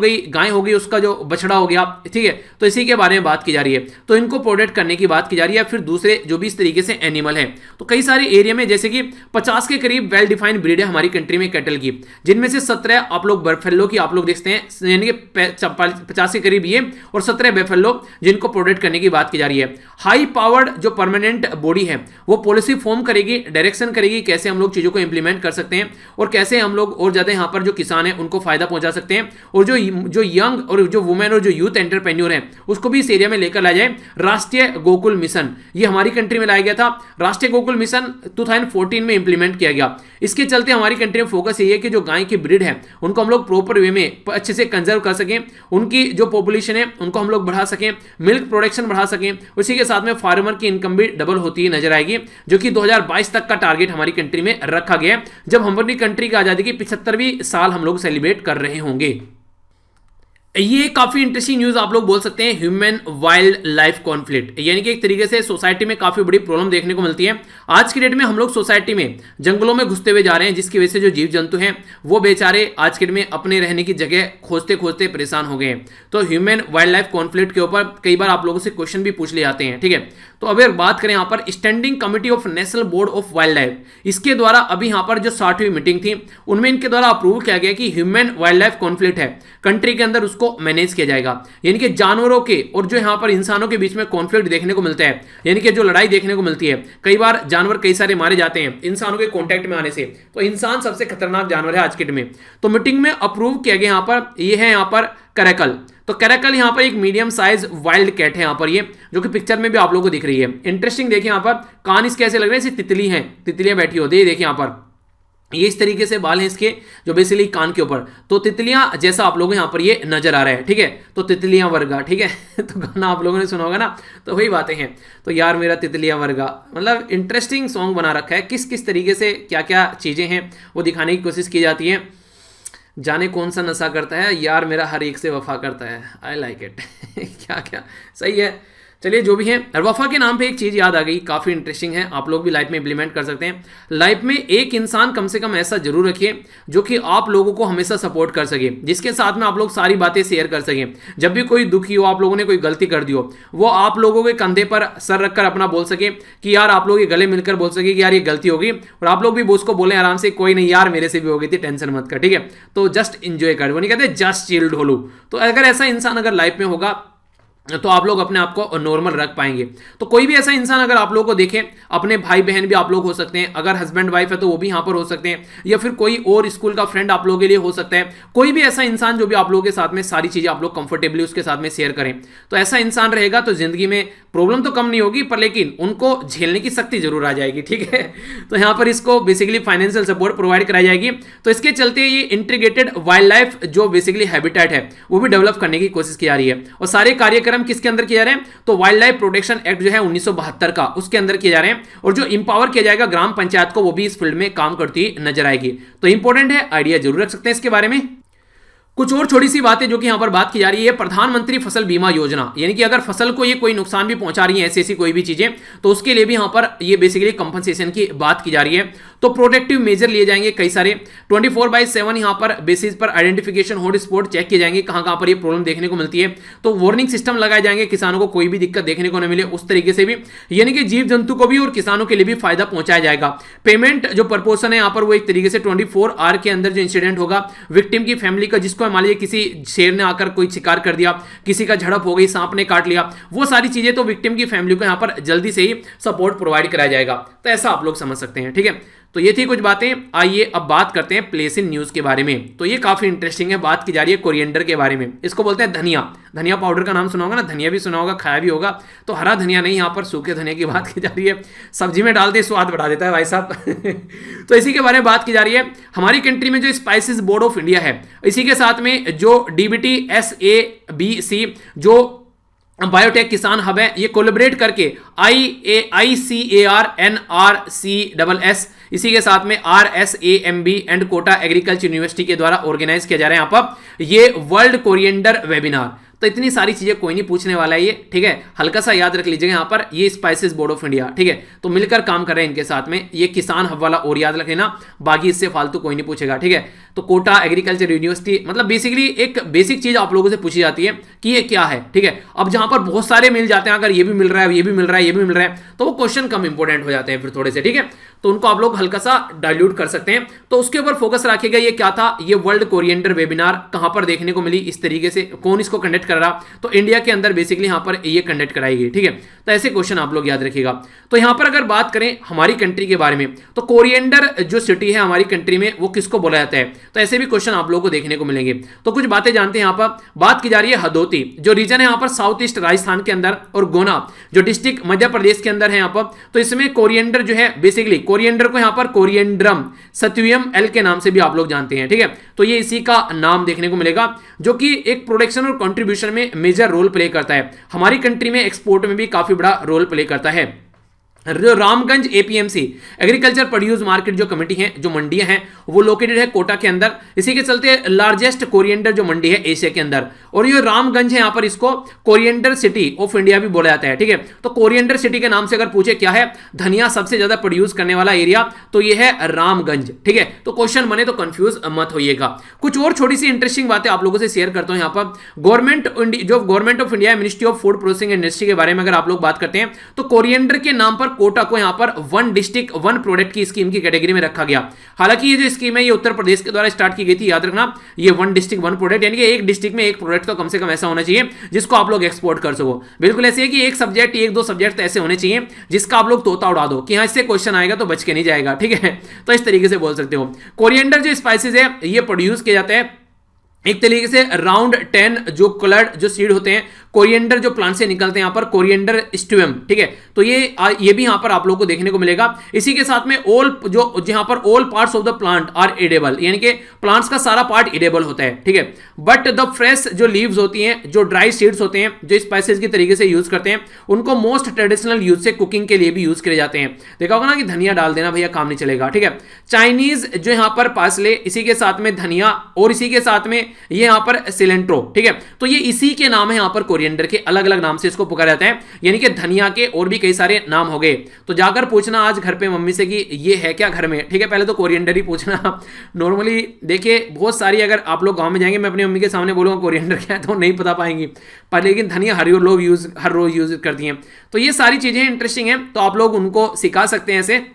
गई, उसका जो बछड़ा हो गया, ठीक है। तो इसी के बारे में बात की जा रही है, तो इनको प्रोटेक्ट करने की बात की जा रही है। फिर दूसरे जो भी इस तरीके से एनिमल है, तो कई सारे एरिया में जैसे कि 50 के करीब वेल डिफाइंड ब्रीड है हमारी कंट्री में कैटल की, जिनमें से 17 आप लोग बफेलो की आप लोग देखते हैं, यानी कि 50 के करीब ये, और 17 बफेलो जिनको प्रोटेक्ट करने की बात की जा रही है। हाई पावर्ड जो परमानेंट बॉडी है वो पॉलिसी फॉर्म करेगी, डायरेक्शन करेगी कैसे हम लोग चीजों को इंप्लीमेंट कर सकते हैं और कैसे हम लोग और ज्यादा यहां पर जो किसान है उनको फायदा पहुंचा सकते हैं, और जो यंग और जो वुमेन और जो यूथ एंटरप्रेन्योर है उसको भी इस एरिया में लेकर लाया जाए। राष्ट्रीय गोकुल मिशन ये हमारी कंट्री में लाया गया था। राष्ट्रीय गोकुल मिशन 2014 में इंप्लीमेंट किया गया। इसके चलते हमारी कंट्री में फोकस ये है कि जो गाय की ब्रीड है उनको हम लोग प्रॉपर वे में अच्छे से कंजर्व कर सकें, उनकी जो पॉपुलेशन है उनको हम लोग बढ़ा सकें, मिल्क प्रोडक्शन बढ़ा सकें। उसी के साथ में फार्मर की इनकम भी डबल होती नजर आएगी, जो कि 2022 तक का टारगेट हमारी कंट्री में रखा गया है, जब हमारी कंट्री की आजादी की 75वीं साल हम लोग सेलिब्रेट कर रहे होंगे। ये काफी इंटरेस्टिंग न्यूज आप लोग बोल सकते हैं, ह्यूमन वाइल्ड लाइफ कॉन्फ्लिक्ट, यानी कि एक तरीके से सोसाइटी में काफी बड़ी प्रॉब्लम देखने को मिलती है। आज की डेट में हम लोग सोसाइटी में जंगलों में घुसते हुए जा रहे हैं, जिसकी वजह से जो जीव जंतु हैं वो बेचारे आज के डेट में अपने रहने की जगह खोजते खोजते परेशान हो गए हैं। तो ह्यूमन वाइल्ड लाइफ कॉन्फ्लिक्ट के ऊपर कई बार आप लोगों से क्वेश्चन भी पूछ लिए जाते हैं, ठीक है। तो अगर बात करें यहाँ पर standing committee of national board of wild life, इसके द्वारा अभी यहाँ पर जो 60वीं मीटिंग थी उनमें इनके द्वारा अप्रूव किया गया कि ह्यूमन वाइल्ड लाइफ कॉन्फ्लिक्ट है कंट्री के अंदर उसको मैनेज किया जाएगा। यानी कि जानवरों के और जो यहाँ पर इंसानों के बीच में कॉन्फ्लिक्ट देखने को मिलता है, यानी कि जो लड़ाई देखने को मिलती है, कई बार जानवर कई सारे मारे जाते हैं इंसानों के कॉन्टेक्ट में आने से। तो इंसान सबसे खतरनाक जानवर है आज के डेट में। तो मीटिंग में अप्रूव किया गया यहाँ पर, ये है यहाँ पर कैरेकल। तो कैरेकल यहाँ पर एक मीडियम साइज वाइल्ड कैट है यहाँ पर, ये जो कि पिक्चर में भी आप लोगों को दिख रही है। इंटरेस्टिंग देखिए यहाँ पर कान इसके ऐसे लग रहे हैं जैसे तितली हैं, तितलियां बैठी होती है। देखिए यहाँ पर ये इस तरीके से बाल हैं इसके जो बेसिकली कान के ऊपर, तो तितलियां जैसा आप लोगों को यहाँ पर ये नजर आ रहा है, ठीक है। तो तितलियां वर्गा, ठीक है। तो गाना आप लोगों ने सुना होगा ना, तो वही बातें हैं। तो यार मेरा तितलियां वर्गा, मतलब इंटरेस्टिंग सॉन्ग बना रखा है, किस किस तरीके से क्या क्या चीजें हैं वो दिखाने की कोशिश की जाती है। जाने कौन सा नशा करता है यार मेरा हर एक से वफा करता है, आई लाइक इट। क्या क्या सही है। चलिए जो भी है, वफा के नाम पे एक चीज याद आ गई, काफी इंटरेस्टिंग है, आप लोग भी लाइफ में इंप्लीमेंट कर सकते हैं। लाइफ में एक इंसान कम से कम ऐसा जरूर रखिए जो कि आप लोगों को हमेशा सपोर्ट कर सके, जिसके साथ में आप लोग सारी बातें शेयर कर सकें। जब भी कोई दुखी हो, आप लोगों ने कोई गलती कर दी हो, वो आप लोगों के कंधे पर सर रखकर अपना बोल सके कि यार आप लोग ये गले मिलकर बोल सके कि यार ये गलती होगी, और आप लोग भी बॉस को बोले आराम से, कोई नहीं यार मेरे से भी हो गई थी, टेंशन मत कर, ठीक है। तो जस्ट इंजॉय कर, वो नहीं कहते जस्ट चिल्ड हो लू। तो अगर ऐसा इंसान अगर लाइफ में होगा तो आप लोग अपने आप को नॉर्मल रख पाएंगे। तो कोई भी ऐसा इंसान अगर आप लोगों को देखें, अपने भाई बहन भी आप लोग हो सकते हैं, अगर हस्बैंड वाइफ है तो वो भी यहाँ पर हो सकते हैं, या फिर कोई और स्कूल का फ्रेंड आप लोगों के लिए हो सकता है, कोई भी ऐसा इंसान जो भी आप लोगों के साथ में सारी चीजें आप लोग कंफर्टेबली उसके साथ में शेयर करें, तो ऐसा इंसान रहेगा तो जिंदगी में प्रॉब्लम तो कम नहीं होगी, पर लेकिन उनको झेलने की शक्ति जरूर आ जाएगी। ठीक है, तो यहाँ पर इसको बेसिकली फाइनेंशियल सपोर्ट प्रोवाइड कराई जाएगी। तो इसके चलते ये इंटीग्रेटेड वाइल्ड लाइफ जो बेसिकली हैबिटेट है वो भी डेवलप करने की कोशिश की जा रही है। और सारे कार्यक्रम किसके अंदर किए जा रहे हैं, तो वाइल्ड लाइफ प्रोटेक्शन एक्ट जो है 1972 का, उसके अंदर किए जा रहे हैं। और जो इंपावर किया जाएगा ग्राम पंचायत को, वो भी इस फील्ड में काम करती नजर आएगी। तो इंपॉर्टेंट है, आइडिया जरूर रख सकते हैं इसके बारे में। कुछ और छोटी सी बातें जो कि यहां पर बात की जा रही है, प्रधानमंत्री फसल बीमा योजना, यानी कि अगर फसल को ये कोई नुकसान भी पहुंचा रही है ऐसी कोई भी चीजें, तो उसके लिए भी यहां पर ये बेसिकली कंपनसेशन की बात की जा रही है। तो प्रोटेक्टिव मेजर लिए जाएंगे कई सारे, 24/7 यहां पर बेसिस पर आइडेंटिफिकेशन हॉटस्पॉट चेक किए जाएंगे, कहां पर ये प्रॉब्लम देखने को मिलती है। तो वार्निंग सिस्टम लगाए जाएंगे, किसानों को कोई भी दिक्कत देखने को न मिले उस तरीके से भी, यानी कि जीव जंतु को भी और किसानों के लिए भी फायदा पहुंचाया जाएगा। पेमेंट जो प्रपोर्शन है यहाँ पर वो एक तरीके से 24 आवर के अंदर जो इंसिडेंट होगा, विक्टिम की फैमिली का, जिसको मान लीजिए किसी शेर ने आकर कोई शिकार कर दिया, किसी का झड़प हो गई, सांप ने काट लिया, वो सारी चीजें तो विक्टिम की फैमिली को यहाँ पर जल्दी से ही सपोर्ट प्रोवाइड कराया जाएगा। तो ऐसा आप लोग समझ सकते हैं। ठीक है, तो ये थी कुछ बातें। आइए अब बात करते हैं प्लेस इन न्यूज के बारे में। तो ये काफी इंटरेस्टिंग है, बात की जा रही है कोरिएंडर के बारे में। इसको बोलते हैं धनिया। धनिया पाउडर का नाम सुना होगा ना, धनिया भी सुना होगा, खाया भी होगा। तो हरा धनिया नहीं, यहाँ पर सूखे धनिया की बात की जा रही है। सब्जी में डालते स्वाद बढ़ा देता है भाई साहब। तो इसी के बारे में बात की जा रही है। हमारी कंट्री में जो स्पाइसेस बोर्ड ऑफ इंडिया है, इसी के साथ में जो DBT SABC जो बायोटेक किसान हब है, ये कोलैबोरेट करके ICAR-NRCSS, इसी के साथ में RSAMB and Kota agriculture university के द्वारा ऑर्गेनाइज किया जा रहा है यहाँ पर ये वर्ल्ड कोरिएंडर वेबिनार। तो इतनी सारी चीजें कोई नहीं पूछने वाला है ये। ठीक है, हल्का सा याद रख लीजिएगा यहाँ पर, ये स्पाइसेस बोर्ड ऑफ इंडिया। ठीक है, तो मिलकर काम कर रहे हैं इनके साथ में, ये किसान हब वाला और याद रख लेना, बाकी इससे फालतू कोई नहीं पूछेगा। ठीक है, तो कोटा एग्रीकल्चर यूनिवर्सिटी, मतलब बेसिकली एक बेसिक चीज आप लोगों से पूछी जाती है कि ये क्या है। ठीक है, अब जहां पर बहुत सारे मिल जाते हैं, अगर ये भी मिल रहा है, ये भी मिल रहा है, ये भी मिल रहा है, तो वो क्वेश्चन कम इंपॉर्टेंट हो जाते हैं फिर थोड़े से। ठीक है, तो उनको आप लोग हल्का सा डाइल्यूट कर सकते हैं। तो उसके ऊपर फोकस रखिएगा, ये क्या था, ये वर्ल्ड कोरिएंडर वेबिनार कहां पर देखने को मिली, इस तरीके से कौन इसको कंडक्ट कर रहा, तो इंडिया के अंदर बेसिकली यहां पर ये कंडक्ट कराई गई। ठीक है, तो ऐसे क्वेश्चन आप लोग याद रखिएगा। तो यहां पर अगर बात करें हमारी कंट्री के बारे में, तो कोरिएंडर जो सिटी है हमारी कंट्री में, वो किसको बोला जाता है, तो ऐसे भी क्वेश्चन आप लोगों को देखने को मिलेंगे। तो कुछ बातें जानते हैं। यहां पर बात की जा रही है हदोती, जो रीजन है यहां पर साउथ ईस्ट राजस्थान के अंदर, और गोना जो डिस्ट्रिक्ट मध्य प्रदेश के अंदर है यहां पर। तो इसमें कोरिएंडर जो है, बेसिकली कोरिएंडर को यहां पर कोरिएंड्रम सत्युयम एल के नाम से भी आप लोग जानते हैं। ठीक है, तो ये इसी का नाम देखने को मिलेगा, जो कि एक प्रोडक्शन और कंट्रीब्यूशन में मेजर रोल प्ले करता है। हमारी कंट्री में एक्सपोर्ट में भी काफी बड़ा रोल प्ले करता है। जो Ramganj APMC agriculture produce market जो कमेटी है, जो मंडियां हैं, वो लोकेटेड है कोटा के अंदर। इसी के चलते लार्जेस्ट कोरिएंडर जो मंडी है एशिया के अंदर, और ये रामगंज है, यहाँ पर इसको कोरिएंडर सिटी ऑफ इंडिया भी बोला जाता है। ठीक है, तो कोरिएंडर सिटी के नाम से अगर पूछे क्या है, धनिया सबसे ज्यादा प्रोड्यूस करने वाला एरिया, तो ये है रामगंज। ठीक है, तो क्वेश्चन बने तो कंफ्यूज मत होइएगा। कुछ और छोटी सी इंटरेस्टिंग बातें आप लोगों से शेयर करता हूं। यहाँ पर government of India ministry of food processing industry के बारे में अगर आप लोग बात करते हैं, तो कोरिएंडर के नाम पर कोटा को यहां पर 1 डिस्ट्रिक्ट 1 प्रोडक्ट की स्कीम की कैटेगरी में रखा गया। हालांकि ये जो स्कीम है ये उत्तर प्रदेश के द्वारा स्टार्ट की गई थी, याद रखना, ये 1 डिस्ट्रिक्ट 1 प्रोडक्ट, यानी कि एक डिस्ट्रिक्ट में एक प्रोडक्ट तो कम से कम ऐसा होना चाहिए जिसको आप लोग एक्सपोर्ट कर सको। बिल्कुल ऐसे है कि एक सब्जेक्ट, 1-2 सब्जेक्ट ऐसे होने चाहिए जिसका आप लोग तोता उड़ा दो कि हाँ इससे क्वेश्चन आएगा तो बच के नहीं जाएगा। ठीक है, तो इस तरीके से बोल सकते हो। कोरिएंडर जो स्पाइसेस है ये प्रोड्यूस किए जाते हैं एक तरीके से अराउंड 10 जो कलर्ड जो सीड होते हैं कोरिएंडर जो प्लांट से निकलते हैं, यहाँ पर कोरिएंडर स्ट्यूम। ठीक है, तो ये भी यहाँ पर आप लोगों को देखने को मिलेगा। इसी के साथ में ऑल जो जहां पर all parts of the plant are edible, यानी कि प्लांट्स का सारा पार्ट एडेबल होता है। ठीक है, बट द फ्रेश जो लीव्स होती हैं, जो ड्राई सीड्स होते हैं, जो स्पाइसेस की तरीके से यूज करते हैं, उनको मोस्ट ट्रेडिशनल यूज से कुकिंग के लिए भी यूज करे जाते हैं। देखा होगा ना कि धनिया डाल देना भैया काम नहीं चलेगा। ठीक है, चाइनीज जो यहाँ पर पार्सले, इसी के साथ में धनिया, और इसी के साथ में ये यहाँ पर सिलेंट्रो। ठीक है, तो ये इसी के नाम है, यहाँ पर कोरिएंडर के अलग अलग नाम से इसको पुकारा जाता है, यानी कि धनिया के और भी कई सारे नाम हो गए। तो जाकर पूछना आज घर पे मम्मी से कि ये है क्या घर में। ठीक है, पहले तो कोरिएंडर ही पूछना। नॉर्मली देखिए बहुत सारी, अगर आप लोग गांव में जाएंगे, मैं अपनी मम्मी के सामने बोलूंगा कोरिएंडर क्या है तो नहीं पता पाएंगी, पर लेकिन धनिया हर रोज यूज करती हैं। तो ये सारी चीजें इंटरेस्टिंग हैं, तो आप लोग उनको सिखा सकते हैं। ऐसे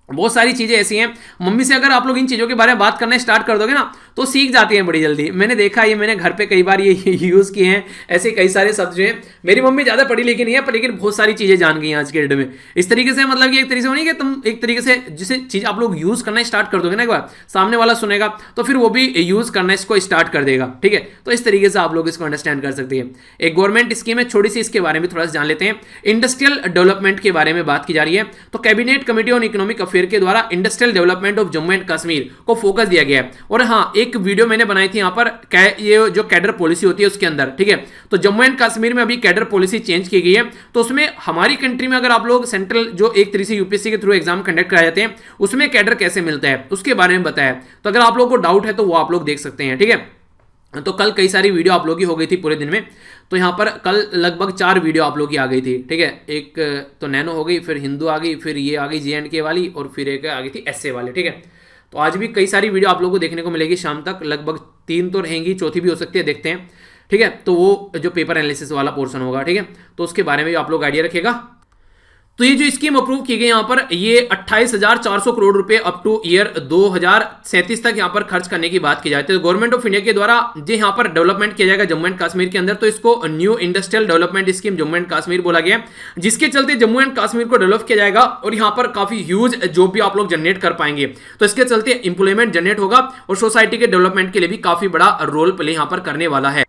बहुत सारी चीजें ऐसी हैं, मम्मी से अगर आप लोग इन चीजों के बारे में बात करना स्टार्ट कर दोगे ना, तो सीख जाती हैं बड़ी जल्दी। मैंने देखा, ये मैंने घर पे कई बार ये यूज़ किए हैं। ऐसे कई सारे शब्द जो हैं, मेरी मम्मी ज़्यादा पढ़ी लिखी नहीं है पर लेकिन बहुत सारी चीज़ें जान गई हैं आज के डेट में। इस तरीके से मतलब कि एक तरीके से नहीं कि तुम एक तरीके से जिसे चीज़ आप लोग यूज़ करना स्टार्ट कर दोगे ना, एक बार सामने वाला सुनेगा तो फिर वो भी यूज़ करना इसको स्टार्ट कर देगा। ठीक है, तो इस तरीके से आप लोग इसको अंडरस्टैंड कर सकते हैं। एक गवर्नमेंट स्कीम है छोटी सी, इसके बारे में थोड़ा सा जान लेते हैं। इंडस्ट्रियल डेवलपमेंट के बारे में बात की जा रही है। तो cabinet committee on economic affair के द्वारा industrial development of Jammu and Kashmir को फोकस दिया गया है। और हाँ, एक वीडियो मैंने बनाई थी यहाँ पर, ये जो कैडर पॉलिसी होती है उसके अंदर। ठीक है, तो जम्मू एंड कश्मीर में अभी कैडर पॉलिसी चेंज की गई है। तो उसमें हमारी कंट्री में अगर आप लोग सेंट्रल जो एक तरीके से यूपीएससी के थ्रू एग्जाम कंडक्ट कराए जाते हैं, उसमें कैडर कैसे मिलता है उसके बारे में बताया। तो अगर आप लोगों को डाउट है तो वो आप लोग देख सकते हैं। ठीक है, तो कल कई सारी वीडियो आप लोग की हो गई थी पूरे दिन में। तो यहाँ पर कल लगभग 4 वीडियो आप लोग की आ गई थी। ठीक है, एक तो नैनो हो गई, फिर हिंदू आ गई, फिर ये आ गई JNK वाली, और फिर एक आ गई थी SA वाली। ठीक है, तो आज भी कई सारी वीडियो आप लोगों को देखने को मिलेगी शाम तक, लगभग 3 तो रहेंगी, चौथी भी हो सकती है, देखते हैं। ठीक है, तो वो जो पेपर एनालिसिस वाला पोर्शन होगा, ठीक है, तो उसके बारे में भी आप लोग आइडिया रखिएगा। तो ये जो स्कीम अप्रूव की गई यहाँ पर, ये 28,400 करोड़ रुपए अप टू ईयर 2037 तक यहाँ पर खर्च करने की बात की जाती है। तो गवर्नमेंट ऑफ इंडिया के द्वारा जो यहाँ पर डेवलपमेंट किया जाएगा जम्मू एंड कश्मीर के अंदर, तो इसको new industrial development scheme Jammu and Kashmir बोला गया, जिसके चलते जम्मू एंड कश्मीर को डेवलप किया जाएगा और यहाँ पर काफी ह्यूज जॉब भी आप लोग जनरेट कर पाएंगे। तो इसके चलते इंप्लॉयमेंट जनरेट होगा और सोसाइटी के डेवलपमेंट के लिए भी काफी बड़ा रोल प्ले यहाँ पर करने वाला है।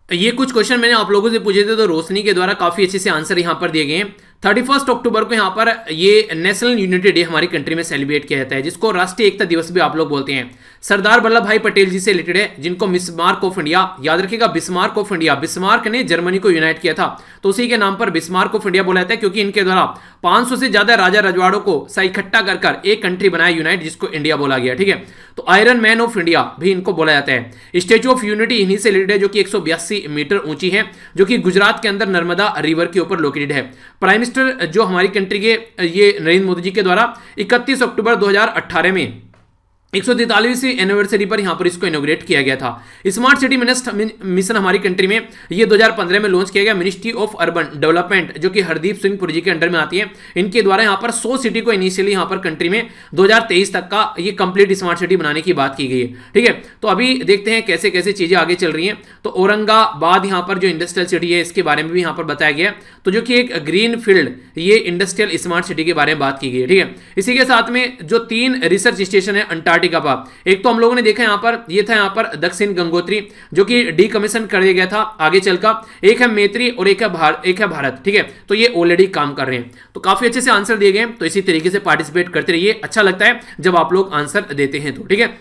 ये कुछ क्वेश्चन मैंने आप लोगों से पूछे थे, तो रोशनी के द्वारा काफी अच्छे से आंसर यहाँ पर दिए गए हैं। 31 अक्टूबर को यहाँ पर ये नेशनल यूनिटी डे हमारी कंट्री में सेलिब्रेट किया जाता है, जिसको राष्ट्रीय एकता दिवस भी आप लोग बोलते हैं। सरदार वल्लभ भाई पटेल जी से रिलेटेड है, जिनको बिस्मार्क ऑफ इंडिया, याद रखिएगा बिस्मार्क ऑफ इंडिया, बिस्मार्क ने जर्मनी को यूनाइट किया था, तो उसी के नाम पर बिस्मार्क ऑफ इंडिया बोला जाता है, क्योंकि इनके द्वारा 500 से ज्यादा राजा रजवाड़ों को इकट्ठा कर एक कंट्री बनाया यूनाइट, जिसको इंडिया बोला गया। ठीक है, तो आयरन मैन ऑफ इंडिया भी इनको बोला जाता है। स्टेच्यू ऑफ यूनिटी इन्हीं से रिलेटेड है, जो कि 182 मीटर ऊंची है, जो कि गुजरात के अंदर नर्मदा रिवर के ऊपर लोकेटेड है। प्राइम मिनिस्टर जो हमारी कंट्री के ये नरेंद्र मोदी जी के द्वारा 31 अक्टूबर 2018 में 143वीं एनिवर्सरी पर यहां पर इसको इनोग्रेट किया गया था। स्मार्ट सिटी मिशन हमारी कंट्री में ये 2015 में लॉन्च किया गया। मिनिस्ट्री ऑफ अर्बन डेवलपमेंट, जो कि हरदीप सिंह पुरी जी के अंडर में आती है, इनके द्वारा यहां पर 100 सिटी को इनिशियली यहां पर कंट्री में 2023 तक का ये कंप्लीट स्मार्ट सिटी बनाने की बात की गई है। ठीक है, तो अभी देखते हैं कैसे कैसे चीजें आगे चल रही हैं। तो औरंगाबाद यहां पर जो इंडस्ट्रियल सिटी है, इसके बारे में भी यहां पर बताया गया, तो जो कि एक ग्रीन फील्ड ये इंडस्ट्रियल स्मार्ट सिटी के बारे में बात की गई है। ठीक है, इसी के साथ में जो 3 रिसर्च स्टेशन है अंटार्कटिका पर, एक तो हम लोगों ने देखा यहाँ पर, ये था यहाँ पर दक्षिण गंगोत्री, जो कि डीकमीशन कर दिया गया था आगे चलकर। एक है मैत्री और एक है भारत। ठीक है, तो ये ऑलरेडी काम कर रहे हैं। तो काफी अच्छे से आंसर दिए गए, तो इसी तरीके से पार्टिसिपेट करते रहिए। अच्छा लगता है जब आप लोग आंसर देते हैं। तो ठीक है,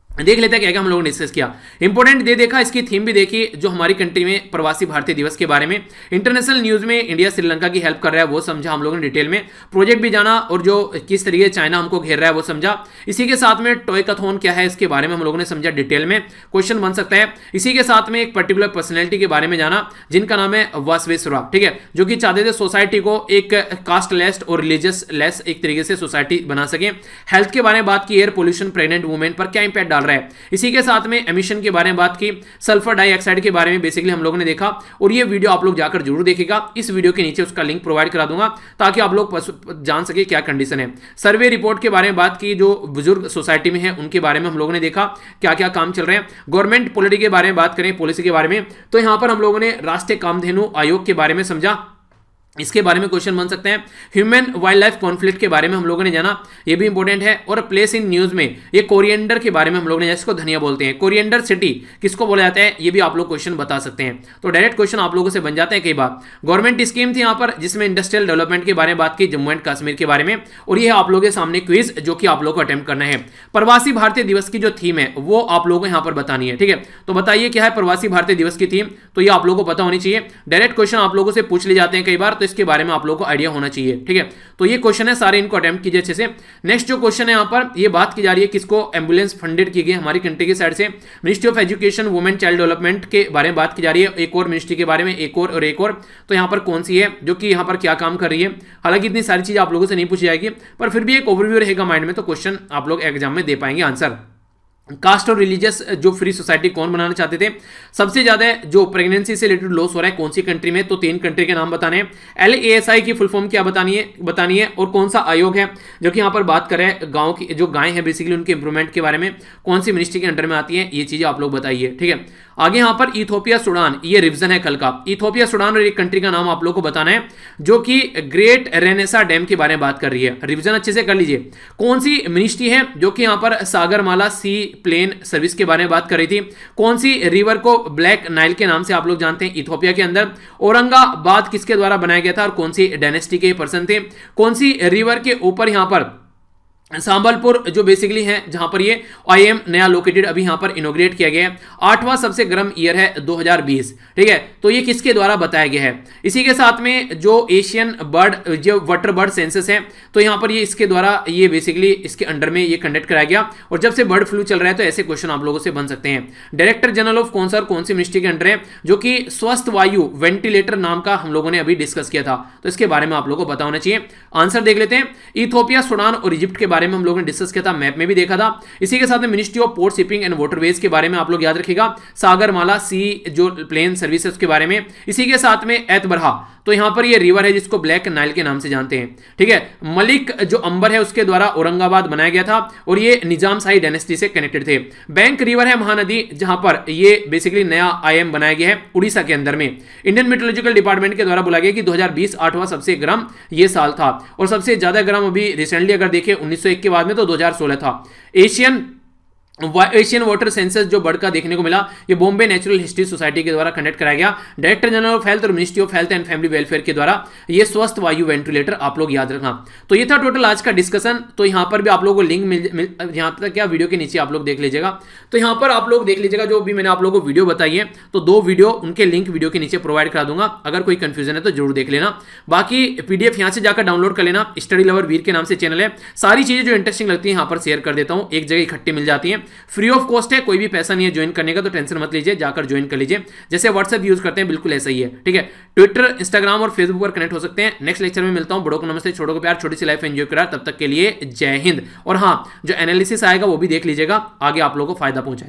देख लेते हैं क्या क्या हम लोगों ने डिस्कस किया। इंपोर्टेंट दे देखा, इसकी थीम भी देखी, जो हमारी कंट्री में प्रवासी भारतीय दिवस के बारे में, इंटरनेशनल न्यूज में इंडिया श्रीलंका की हेल्प कर रहा है वो समझा हम लोगों ने डिटेल में। प्रोजेक्ट भी जाना, और जो किस तरीके चाइना हमको घेर रहा है वो समझा। इसी के साथ में टॉयकथॉन क्या है इसके बारे में हम लोगों ने समझा डिटेल में, क्वेश्चन बन सकता है। इसी के साथ में एक पर्टिकुलर पर्सनैलिटी के बारे में जाना, जिनका नाम है वासवेश्वरा। ठीक है, जो कि चाहते थे सोसाइटी को एक कास्ट लेस और रिलीजियस लेस एक तरीके से सोसाइटी बना सके। हेल्थ के बारे में बात की, एयर पोल्यूशन प्रेग्नेंट वुमेन पर क्या इंपैक्ट डाल रहा है। इसी के साथ में एमिशन के बारे में बात की, सल्फर डाइऑक्साइड के बारे में बेसिकली हम लोगों ने देखा। और ये वीडियो आप लोग जाकर जरूर देखिएगा, इस वीडियो के नीचे उसका लिंक प्रोवाइड करा दूंगा, ताकि आप लोग जान सके क्या कंडीशन है। सर्वे रिपोर्ट के बारे में बात की, जो बुजुर्ग सोसाइटी में है उनके बारे में हम लोगों ने देखा क्या क्या काम चल रहे हैं। गवर्नमेंट पॉलिटी के बारे में बात करें, पॉलिसी के बारे में, तो यहां पर हम लोगों ने राष्ट्रीय कामधेनु आयोग के बारे में समझा, इसके बारे में क्वेश्चन बन सकते हैं। ह्यूमन वाइल्ड लाइफ कॉन्फ्लिक्ट के बारे में हम लोगों ने जाना, ये भी इंपॉर्टेंट है। और प्लेस इन न्यूज में ये कोरिएंडर के बारे में हम लोगों ने, जिसको धनिया बोलते हैं, कोरिएंडर सिटी किसको बोला जाता है, ये भी आप लोग क्वेश्चन बता सकते हैं। तो डायरेक्ट क्वेश्चन आप लोगों से बन जाते हैं कई बार। गवर्नमेंट स्कीम थी यहाँ पर, जिसमें इंडस्ट्रियल डेवलपमेंट के बारे में बात की, जम्मू एंड कश्मीर के बारे में। और ये आप लोगों के सामने क्विज, जो कि आप लोगों को अटेम्प्ट करना है। प्रवासी भारतीय दिवस की जो थीम है वो आप लोगों को यहाँ पर बतानी है। ठीक है, तो बताइए क्या है प्रवासी भारतीय दिवस की थीम, तो ये आप लोगों को पता होनी चाहिए। डायरेक्ट क्वेश्चन आप लोगों से पूछ लिए जाते हैं कई बार, तो इसके बारे में आप लोगों आइडिया होना चाहिए। ठीक है, तो ये क्वेश्चन है सारे, इनको अटेम्प्ट कीजिए अच्छे से। नेक्स्ट जो क्वेश्चन है यहाँ पर, ये बात की जा रही है किसको एम्बुलेंस फंडेड की गई हमारी कंट्री की साइड से, ministry of education women child development के बारे में बात की जा रही है। एक और मिनिस्ट्री के बारे में, एक और, तो यहाँ पर कौन सी है जो कि यहाँ पर क्या काम कर रही है। हालांकि इतनी सारी चीज आप लोगों से नहीं पूछी जाएगी, पर फिर भी एक ओवरव्यू रहेगा माइंड में, तो क्वेश्चन आप लोग एग्जाम में दे पाएंगे आंसर। कास्ट और रिलीजियस जो फ्री सोसाइटी कौन बनाना चाहते थे, सबसे ज्यादा जो प्रेगनेंसी से रिलेटेड लॉस हो रहा है कौन सी कंट्री में, तो 3 कंट्री के नाम बताने हैं। LASI की फुल फॉर्म क्या बतानी है और कौन सा आयोग है जो कि यहाँ पर बात करें गांव की जो गायें हैं बेसिकली उनके इंप्रूवमेंट के बारे में, कौन सी मिनिस्ट्री के अंडर में आती है, ये चीजें आप लोग बताइए। ठीक है, आगे यहाँ पर इथोपिया सूडान, ये रिवीजन है कल का। इथोपिया सूडान और एक कंट्री का नाम आप लोग को बताना है जो कि ग्रेट रेनेसा डैम के बारे में बात कर रही है, रिवीजन अच्छे से कर लीजिए। कौन सी मिनिस्ट्री है जो कि यहाँ पर सागरमाला सी प्लेन सर्विस के बारे में बात कर रही थी, कौन सी रिवर को ब्लैक नाइल के नाम से आप लोग जानते हैं इथोपिया के अंदर, औरंगाबाद किसके द्वारा बनाया गया था और कौन सी डायनेस्टी के पर्सन थे, कौन सी रिवर के ऊपर यहाँ पर सांबलपुर जो बेसिकली है जहां पर ये IIM नया लोकेटेड अभी यहां पर इनोग्रेट किया गया है, 8वां सबसे गर्म ईयर है 2020। ठीक है, तो ये किसके द्वारा बताया गया है। इसी के साथ में जो एशियन बर्ड जो वाटर बर्ड सेंसस है, तो यहां पर ये इसके द्वारा ये बेसिकली इसके अंडर में ये कंडक्ट कराया गया, और जब से बर्ड फ्लू चल रहा है तो ऐसे क्वेश्चन आप लोगों से बन सकते हैं। डायरेक्टर जनरल ऑफ कौन सी मिनिस्ट्री के अंडर है, जो कि स्वस्थ वायु वेंटिलेटर नाम का हम लोगों ने अभी डिस्कस किया था, तो इसके बारे में आप लोगों को पता होना चाहिए। आंसर देख लेते हैं। इथोपिया, सूडान और इजिप्ट के बारे में हम लोगों ने डिस्कस किया था, मैप में भी देखा था। इसी के साथ में ministry of port shipping and waterways के बारे में आप लोग याद रखिएगा, सागरमाला सी जो प्लेन सर्विस है उसके बारे में। इसी के साथ में एतबरहा, तो यहां पर ये रिवर है जिसको ब्लैक नाइल के नाम से जानते हैं। ठीक है, मलिक जो अंबर है उसके द्वारा औरंगाबाद बनाया गया था और ये निजाम शाही डायनेस्टी से कनेक्टेड थे। बैंक रिवर है महानदी जहां पर ये बेसिकली नया IIM बनाया गया है उड़ीसा के अंदर में। इंडियन मेट्रोलॉजिकल डिपार्टमेंट के द्वारा बोला गया कि 2020 8वां सबसे गर्म ये साल था, और सबसे ज्यादा गर्म अभी रिसेंटली अगर देखें 1901 के बाद में तो 2016 था। एशियन वाटर सेंसस जो बढ़ का देखने को मिला, ये बॉम्बे नेचुरल हिस्ट्री सोसाइटी के द्वारा कंडक्ट कराया गया। डायरेक्टर जनरल ऑफ हेल्थ और ministry of health and family welfare के द्वारा ये स्वस्थ वायु वेंटिलेटर आप लोग याद रखना। तो ये था टोटल आज का डिस्कशन। तो यहाँ पर भी आप लोगों को लिंक मिल यहाँ तक क्या वीडियो के नीचे आप लोग देख लीजिएगा। तो यहाँ पर आप लोग देख लीजिएगा जो भी मैंने आप लोगों को वीडियो बताई है, तो 2 वीडियो उनके लिंक वीडियो के नीचे प्रोवाइड करा दूंगा, अगर कोई कंफ्यूजन है तो जरूर देख लेना। बाकी PDF यहाँ से जाकर डाउनलोड कर लेना, स्टडी लवर वीर के नाम से चैनल है, सारी चीजें जो इंटरेस्टिंग लगती है यहाँ पर शेयर कर देता हूँ, एक जगह इकट्ठी मिल जाती है, फ्री ऑफ कॉस्ट है, कोई भी पैसा नहीं है ज्वाइन करने का, तो टेंशन मत लीजिए, जाकर ज्वाइन कर लीजिए। जैसे व्हाट्सएप यूज करते हैं बिल्कुल ऐसा ही है। ठीक है, ट्विटर, इंस्टाग्राम और फेसबुक पर कनेक्ट हो सकते हैं। नेक्स्ट लेक्चर में मिलता हूं। बड़ों को नमस्ते, छोटों को प्यार, छोटी सी लाइफ एंजॉय करा। तब तक के लिए जय हिंद। और हाँ, जो एनालिसिस आएगा वो भी देख लीजिएगा, आगे आप लोगों को फायदा पहुंचाएगा।